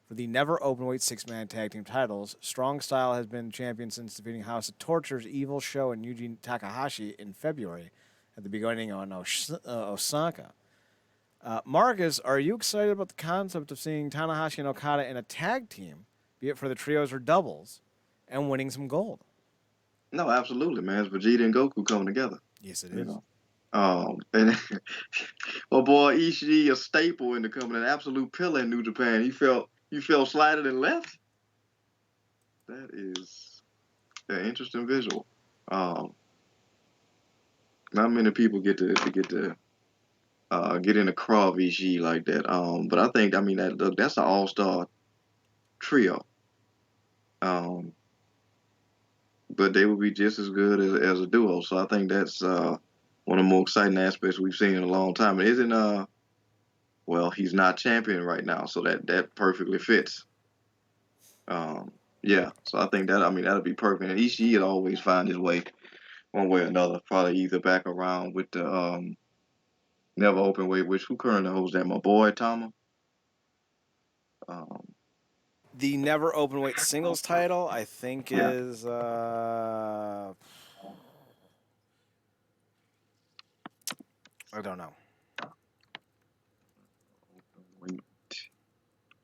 for the never openweight six-man tag team titles. Strong Style has been champion since defeating House of Torture's Evil Show and Yuji Takahashi in February at the beginning of Osaka. Marcus, are you excited about the concept of seeing Tanahashi and Okada in a tag team, be it for the trios or doubles, and winning some gold? No, absolutely, man. It's Vegeta and Goku coming together. Yes, it is. Know? And well, boy, Ishii a staple in the company, an absolute pillar in New Japan. You felt slighted and left. That is an interesting visual. Not many people get in the craw of Ishii like that. But I think that's an all-star trio. But they would be just as good as a duo. So I think that's one of the more exciting aspects we've seen in a long time. It isn't well, he's not champion right now, so that perfectly fits. Yeah, so I think that'll be perfect. And Ishii will always find his way one way or another, probably either back around with the never open weight, who currently holds that, my boy Tama. The never open weight singles title, I think, is I don't know. Weight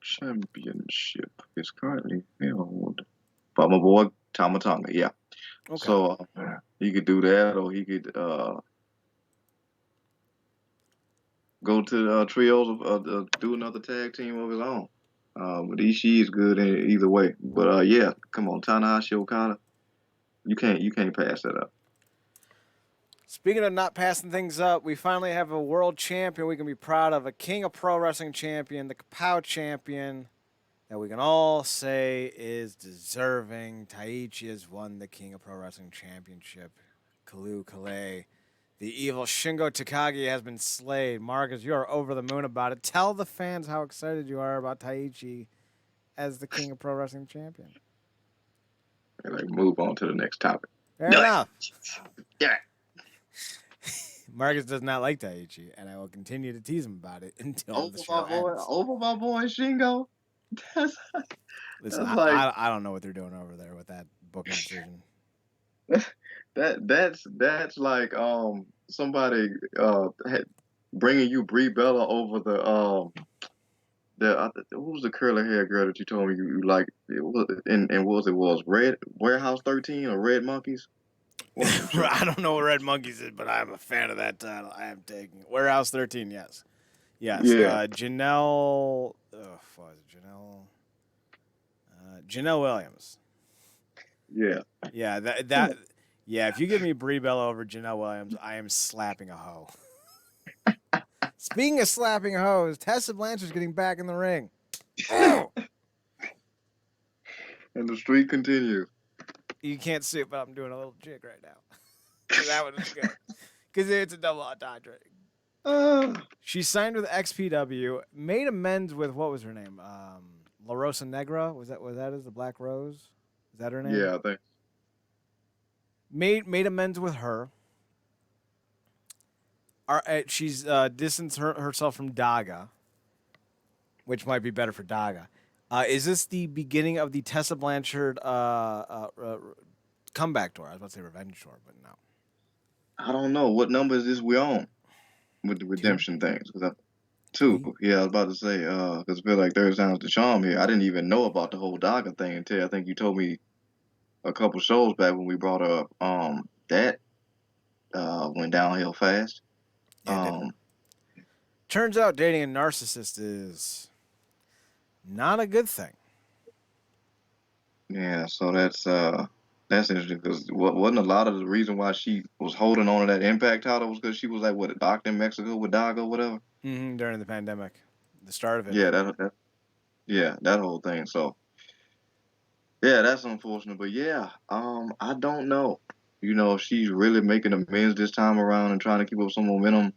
championship is currently held by my boy Tama Tonga. Yeah. Okay. So he could do that, or he could go to trios of do another tag team of his own. But Ishii is good in either way. But yeah, come on, Tanahashi Okada, you can't pass that up. Speaking of not passing things up, we finally have a world champion we can be proud of, a King of Pro Wrestling champion, the Kapow champion, that we can all say is deserving. Taichi has won the King of Pro Wrestling Championship. Kalu Kalei. The evil Shingo Takagi has been slayed. Marcus, you are over the moon about it. Tell the fans how excited you are about Taichi as the King of Pro Wrestling Champion. And move on to the next topic. Fair enough. Yeah. Marcus does not like Taichi, and I will continue to tease him about it until the show ends. Over my boy Shingo. Listen, I don't know what they're doing over there with that booking decision. That's like somebody bringing you Brie Bella over the what was the curly hair girl that you told me you like? It was Red Warehouse 13 or Red Monkeys? I don't know what Red Monkeys is, but I'm a fan of that title. I am taking it. Warehouse 13, yes. Yeah. Janelle. What was it? Janelle Williams. Yeah. Yeah. That. Yeah. If you give me Brie Bella over Janelle Williams, I am slapping a hoe. Speaking of slapping hoes, Tessa Blanchard's getting back in the ring. And the streak continues. You can't see it, but I'm doing a little jig right now. That one is good because it's a double entendre. She signed with XPW, made amends with what was her name? La Rosa Negra. Was that the Black Rose? Is that her name? Yeah, I think. Made amends with her. She's distanced herself from Daga, which might be better for Daga. Is this the beginning of the Tessa Blanchard comeback tour? I was about to say revenge tour, but no. I don't know what number is this we on with the Two, redemption things. Two. three. Yeah, I was about to say, because I feel like third time's the charm here. I didn't even know about the whole Daga thing until I think you told me a couple shows back when we brought up that went downhill fast. Yeah, it did. Um, Turns out dating a narcissist is not a good thing. yeah, so that's interesting because wasn't a lot of the reason why she was holding on to that Impact title was because she was like what a doctor in Mexico with Daga or whatever. During the pandemic, the start of it. Yeah, that whole thing. So yeah, that's unfortunate. But yeah, I don't know. You know, if she's really making amends this time around and trying to keep up some momentum,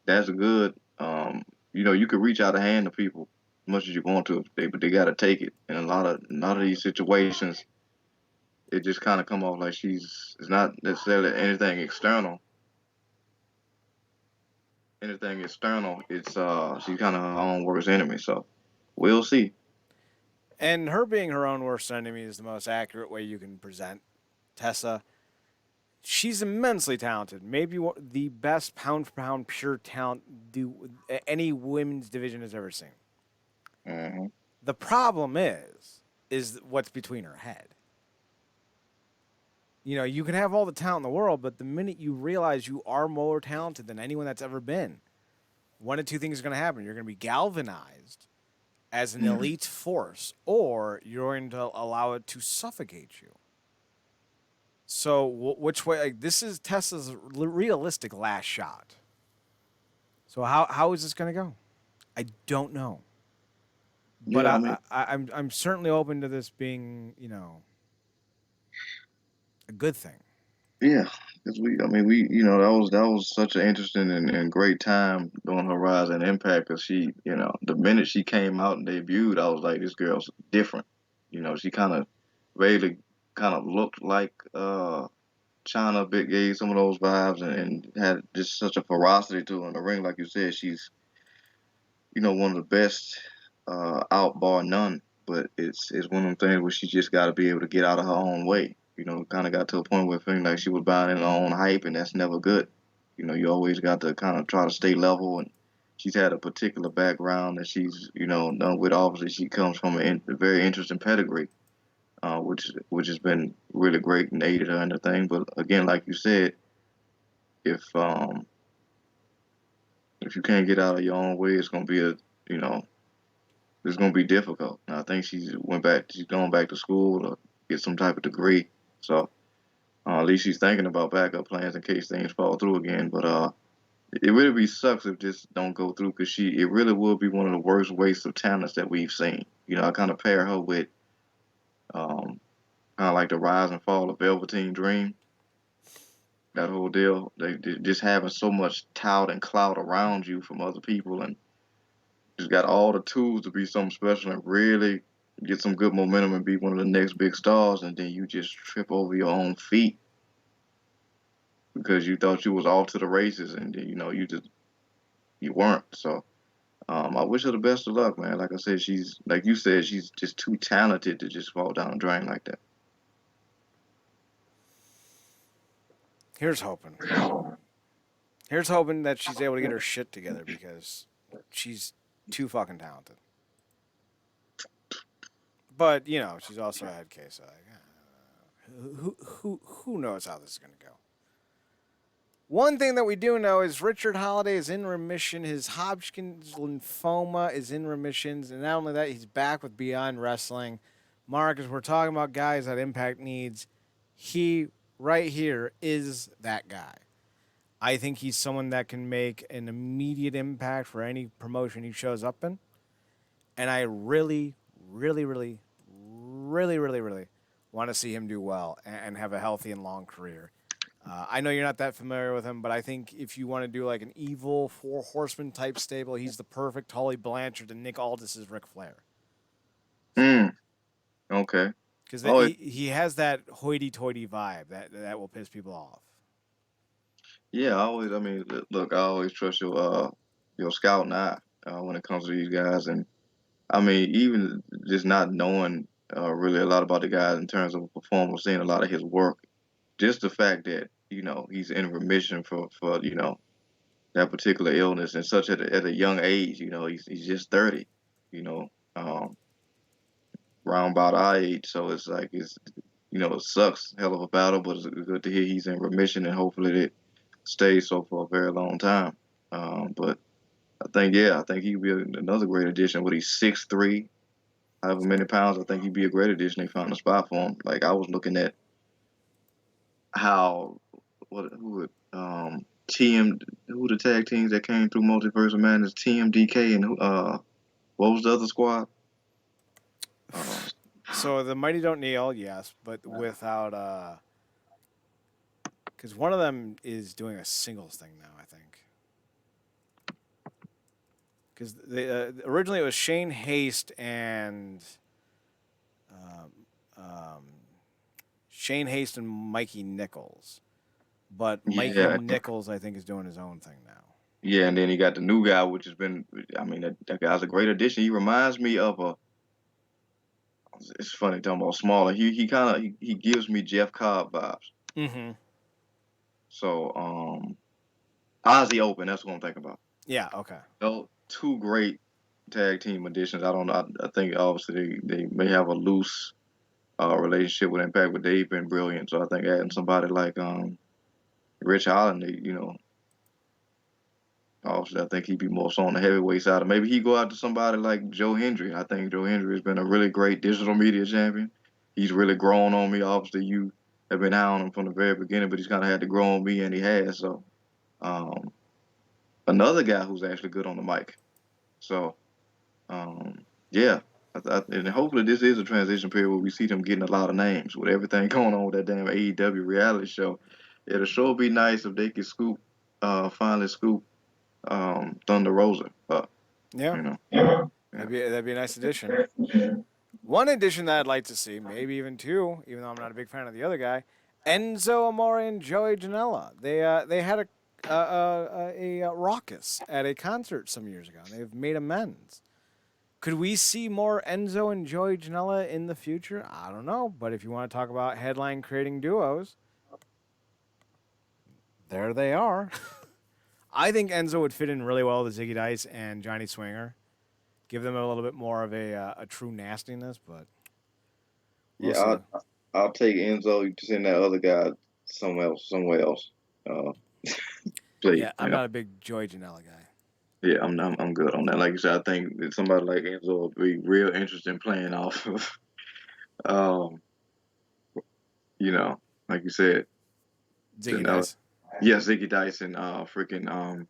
that's good. You know, you could reach out a hand to people as much as you want to, but they got to take it. And a lot of these situations, it just kind of come off like it's not necessarily anything external. Anything external, it's she's kind of her own worst enemy. So we'll see. And her being her own worst enemy is the most accurate way you can present Tessa. She's immensely talented. Maybe the best pound for pound pure talent any women's division has ever seen. Hmm. The problem is what's between her head. You know, you can have all the talent in the world, but the minute you realize you are more talented than anyone that's ever been, one of two things is going to happen. You're going to be galvanized as an elite force, or you're going to allow it to suffocate you. So, which way? Like, this is Tessa's realistic last shot. So, how is this going to go? I don't know. But Yeah, I mean, I'm certainly open to this being, a good thing. yeah, because you know, that was such an interesting and great time during her rise and impact. Cause she, you know, the minute she came out and debuted, I was like, this girl's different. You know, she really kind of looked like China Big gave some of those vibes and had just such a ferocity to her in the ring. Like you said, she's, you know, one of the best out bar none. But it's one of them things where she just got to be able to get out of her own way. You know, kind of got to a point where feeling like she was buying in her own hype, and that's never good. You know, you always got to kind of try to stay level. And she's had a particular background that she's, you know, done with. Obviously, she comes from a very interesting pedigree, which has been really great and aided her in the thing. But again, like you said, if um if you can't get out of your own way, it's gonna be you know it's gonna be difficult. And I think she's going back to school to get some type of degree. So at least she's thinking about backup plans in case things fall through again. But it really be sucks if this don't go through because it really will be one of the worst wastes of talents that we've seen. You know, I kind of pair her with um, kind of like the rise and fall of Velveteen Dream. That whole deal, they just having so much tout and clout around you from other people, and just got all the tools to be something special and really get some good momentum and be one of the next big stars, and then you just trip over your own feet because you thought you was off to the races, and then, you know, you weren't. So I wish her the best of luck, man. Like I said, she's like you said, she's just too talented to just fall down the drain like that. Here's hoping. Here's hoping that she's able to get her shit together because she's too fucking talented. But she's also a head case. So who knows how this is gonna go? One thing that we do know is Richard Holiday is in remission. His Hodgkin's lymphoma is in remissions, and not only that, he's back with Beyond Wrestling. Mark, as we're talking about guys that Impact needs, he right here is that guy. I think he's someone that can make an immediate impact for any promotion he shows up in. And I really, really, really, really, really, really Want to see him do well and have a healthy and long career. I know you're not that familiar with him, but I think if you want to do like an evil four horseman type stable, he's the perfect Tully Blanchard and Nick Aldis's Ric Flair. Mm, okay. Because Oh, he has that hoity-toity vibe that will piss people off. yeah. I mean, look, I always trust your scouting eye when it comes to these guys, and I mean, even just not knowing really a lot about the guy in terms of performance, seeing a lot of his work, just the fact that he's in remission for that particular illness and such at a young age. He's just 30. You know, um, round about our age, so it's like it sucks, hell of a battle, but it's good to hear he's in remission and hopefully it stays so for a very long time. But I think he'd be another great addition. What he's 6'3", however many pounds. I think he'd be a great addition. They found a spot for him. Like I was looking at how what who would TM who the tag teams that came through Multiverse of Madness, TMDK and what was the other squad? Uh, So the Mighty Don't Kneel, yes, but without because one of them is doing a singles thing now, I think. Because originally it was Shane Haste and um, um, Shane Haste and Mikey Nichols, but Mikey yeah, Nichols I think is doing his own thing now. yeah, and then he got the new guy, which has been. I mean, that guy's a great addition. He reminds me of a. It's funny talking about smaller. He kind of he gives me Jeff Cobb vibes. Mm-hmm. So Ozzy Open, that's what I'm thinking about. Yeah. Okay. No, two great tag team additions. I don't know. I think obviously they may have a loose relationship with Impact, but they've been brilliant. So I think adding somebody like Rich Holland, obviously I think he'd be more so on the heavyweight side. Or maybe he go out to somebody like Joe Hendry. I think Joe Hendry has been a really great digital media champion. He's really grown on me. Obviously you have been high on him from the very beginning, but he's kind of had to grow on me, and he has. So um, another guy who's actually good on the mic. So Um, yeah, and hopefully this is a transition period where we see them getting a lot of names with everything going on with that damn AEW reality show. It'll sure be nice if they could finally scoop Thunder Rosa up. Yeah. You know, yeah. That'd be a nice addition. One addition that I'd like to see, maybe even two, even though I'm not a big fan of the other guy, Enzo Amore and Joey Janela. They had a raucous at a concert some years ago. And they've made amends. Could we see more Enzo and Joey Janela in the future? I don't know, but if you want to talk about headline creating duos, there they are. I think Enzo would fit in really well with Ziggy Dice and Johnny Swinger. Give them a little bit more of a true nastiness, but we'll Yeah, see. I'll take Enzo. You send that other guy somewhere else. Uh, please, Yeah, I'm not a big Joey Janela guy. Yeah, I'm good on that. Like you said, I think that somebody like Enzo would be real interesting playing off of, um, like you said, Ziggy Janela. Dice. Yeah, Ziggy Dice and freaking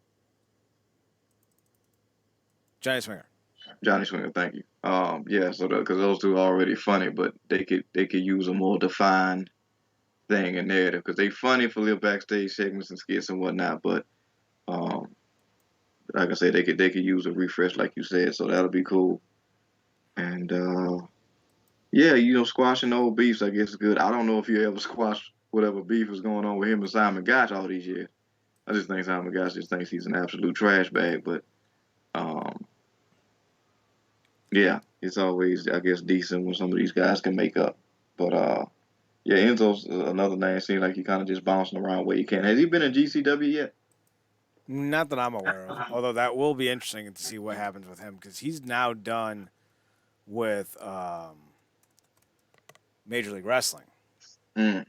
Johnny Swinger. Johnny Swinger. Thank you. Yeah, so because those two are already funny, but they could use a more defined thing and narrative because they funny for little backstage segments and skits and whatnot, but um, like I said, they could use a refresh like you said, so that'll be cool. And yeah, squashing old beefs I guess is good. I don't know if you ever squash whatever beef is going on with him and Simon Gotch all these years. I just think Simon Gotch just thinks he's an absolute trash bag, but um, yeah, it's always I guess decent when some of these guys can make up. But yeah, Enzo's another name. Seems like he kind of just bouncing around where he can. Has he been in GCW yet? Not that I'm aware of. Although that will be interesting to see what happens with him because he's now done with Major League Wrestling. Mm,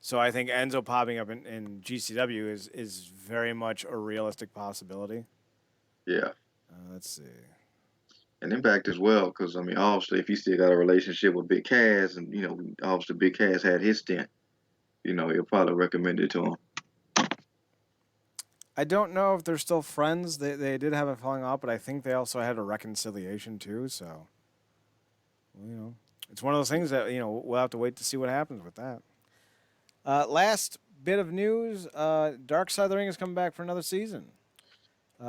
So I think Enzo popping up in GCW is very much a realistic possibility. yeah. Let's see. And Impact as well, because I mean, obviously, if he still got a relationship with Big Cass, and obviously Big Cass had his stint, he'll probably recommend it to him. I don't know if they're still friends. They did have a falling out, but I think they also had a reconciliation too. So, it's one of those things that we'll have to wait to see what happens with that. Last bit of news: Dark Side of the Ring is coming back for another season.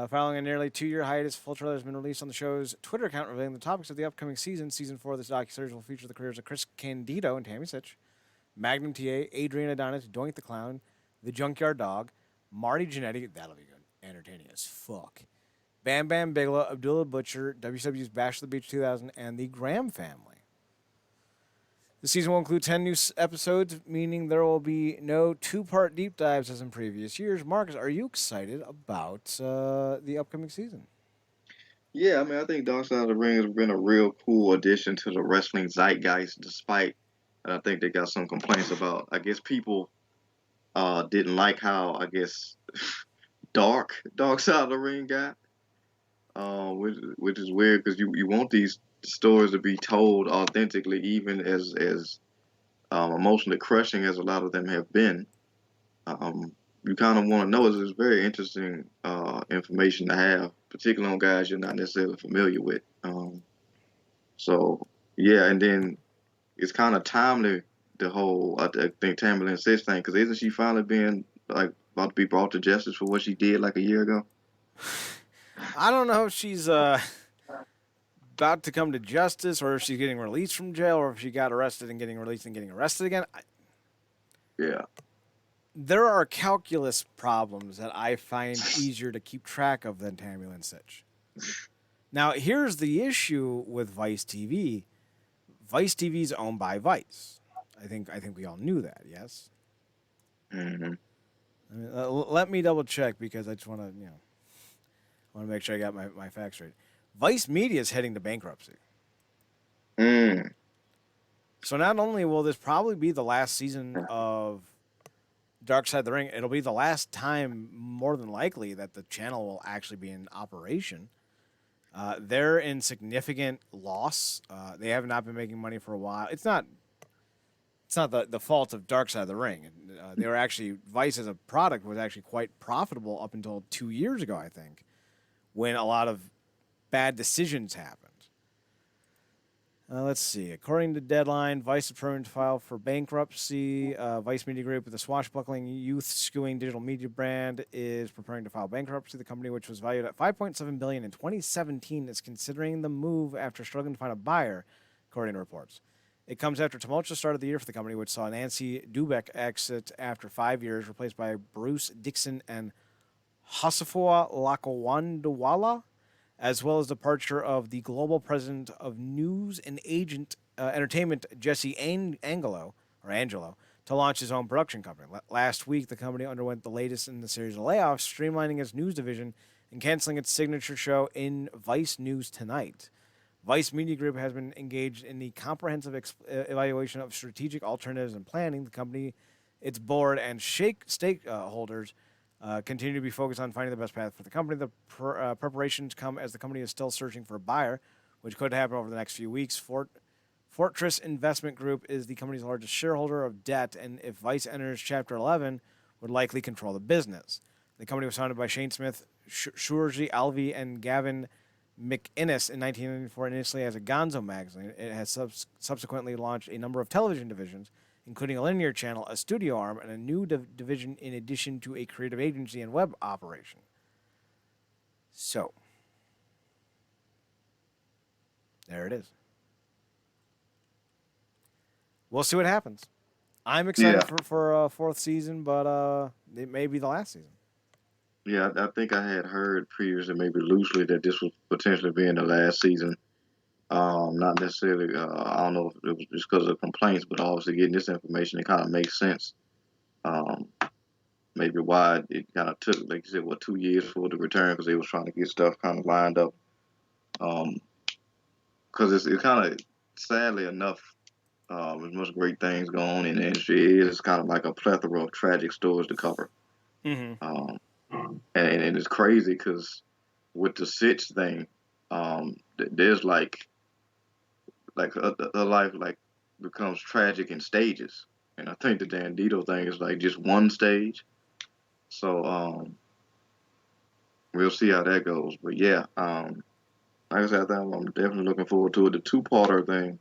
Following a nearly 2-year hiatus, full trailer has been released on the show's Twitter account revealing the topics of the upcoming season. Season 4 of this docuseries will feature the careers of Chris Candido and Tammy Sitch, Magnum TA, Adrian Adonis, Doink the Clown, the Junkyard Dog, Marty Jannetty, that'll be good, entertaining as fuck, Bam Bam Bigelow, Abdullah Butcher, WCW's Bash of the Beach 2000, and the Graham family. The season will include 10 new episodes, meaning there will be no 2-part deep dives as in previous years. Marcus, are you excited about the upcoming season? Yeah, I mean, I think Dark Side of the Ring has been a real cool addition to the wrestling zeitgeist, despite I think they got some complaints about, I guess people didn't like how, I guess, Dark Side of the Ring got, which is weird because you want these stories to be told authentically, even as emotionally crushing as a lot of them have been. You kind of want to know. It's very interesting information to have, particularly on guys you're not necessarily familiar with. So yeah, and then it's kind of timely, the whole I think Tamlin Sitch thing, because isn't she finally being like about to be brought to justice for what she did like a year ago? I don't know if she's about to come to justice, or if she's getting released from jail, or if she got arrested and getting released and getting arrested again. Yeah. There are calculus problems that I find easier to keep track of than Tamlin Sitch. Now, here's the issue with Vice TV. Vice TV is owned by Vice. I think we all knew that, yes? Mm-hmm. I mean, let me double check because I just want to make sure I got my facts right. Vice Media is heading to bankruptcy. Mm. So not only will this probably be the last season of Dark Side of the Ring, it'll be the last time, more than likely, that the channel will actually be in operation. They're in significant loss. They have not been making money for a while. It's not the fault of Dark Side of the Ring. They were actually, Vice as a product was actually quite profitable up until 2 years ago, I think, when a lot of bad decisions happened. Let's see. According to Deadline, Vice is preparing to file for bankruptcy. Vice Media Group, with a swashbuckling, youth-skewing digital media brand, is preparing to file bankruptcy. The company, which was valued at $5.7 billion in 2017, is considering the move after struggling to find a buyer, according to reports. It comes after a tumultuous start of the year for the company, which saw Nancy Dubeck exit after 5 years, replaced by Bruce Dixon and Hasafua Lakawandawala, as well as the departure of the global president of news and entertainment, Jesse Angelo, to launch his own production company. Last week, the company underwent the latest in the series of layoffs, streamlining its news division and canceling its signature show in Vice News Tonight. Vice Media Group has been engaged in the comprehensive evaluation of strategic alternatives and planning. The company, its board, and stakeholders continue to be focused on finding the best path for the company. The preparations come as the company is still searching for a buyer, which could happen over the next few weeks. Fortress Investment Group is the company's largest shareholder of debt, and if Vice enters Chapter 11, would likely control the business. The company was founded by Shane Smith, Shurji Alvi, and Gavin McInnes in 1994, initially as a Gonzo magazine. It has subsequently launched a number of television divisions, including a linear channel, a studio arm, and a new division in addition to a creative agency and web operation. So, there it is. We'll see what happens. I'm excited for a fourth season, but it may be the last season. Yeah, I think I had heard previously, maybe loosely, that this was potentially being the last season. Not necessarily, I don't know if it was just because of complaints, but obviously getting this information, it kind of makes sense. Maybe why it kind of took, like you said, 2 years for it to return, because they was trying to get stuff kind of lined up. Because it's kind of, sadly enough, as much great things going on in the industry, it is kind of like a plethora of tragic stories to cover. Mm-hmm. And it's crazy because with the Sitch thing, there's like her life like becomes tragic in stages, and I think the Dandito thing is like just one stage. So we'll see how that goes. But yeah, like I said, I'm definitely looking forward to it. The two-parter thing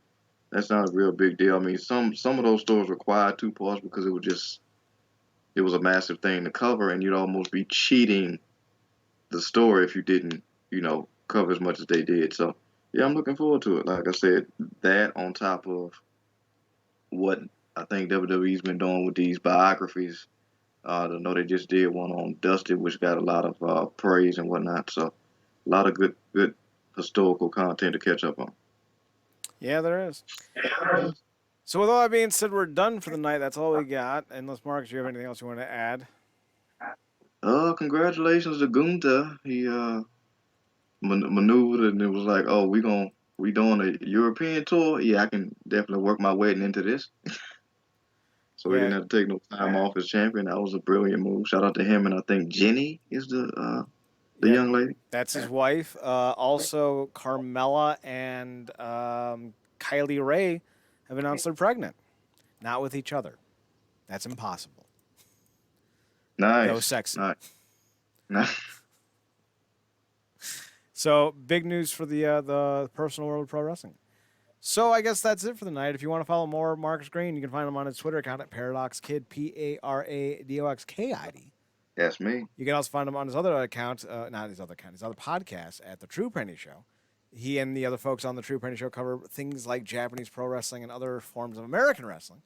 That's not a real big deal. I mean, some of those stores required two parts because it was a massive thing to cover, and you'd almost be cheating the store if you didn't, cover as much as they did. So yeah, I'm looking forward to it. Like I said, that on top of what I think WWE's been doing with these biographies. I know they just did one on Dusty, which got a lot of praise and whatnot. So a lot of good historical content to catch up on. Yeah, there is. So with all that being said, we're done for the night. That's all we got. Unless Marcus, you have anything else you want to add? Congratulations to Gunta. He maneuvered and it was like, oh, we doing a European tour. Yeah, I can definitely work my wedding into this. So he Yeah, didn't have to take no time off as champion. That was a brilliant move. Shout out to him, and I think Jenny is the yeah, young lady. that's his wife. Also, Carmella and Kylie Ray have announced they're pregnant. Not with each other. That's impossible. Go Nice, sexy. nice. So big news for the personal world of pro wrestling. So I guess that's it for the night. If you want to follow more Marcus Green, you can find him on his Twitter account at ParadoxKid, ParadoxKid. That's me. You can also find him on his other account, not his other account, his other podcast at The True Penny Show. He and the other folks on The True Penny Show cover things like Japanese pro wrestling and other forms of American wrestling,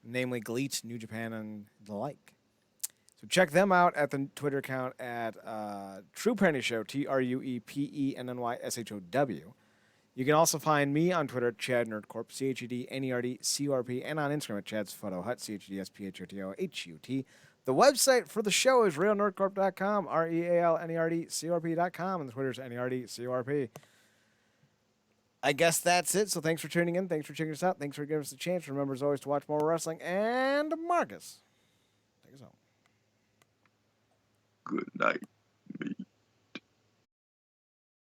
namely GLEAT, New Japan, and the like. So check them out at the Twitter account at True Penny Show, TruePennyShow. You can also find me on Twitter at Chad Nerdcorp, ChadNerdCorp, and on Instagram at Chad's Photo Hut, ChadSPHOTOHUT. The website for the show is realnerdcorp.com, RealNerdCorp.com, and the Twitter's NERDCORP. I guess that's it. So thanks for tuning in. Thanks for checking us out. Thanks for giving us a chance. Remember, as always, to watch more wrestling. And Marcus, take us home. Good night.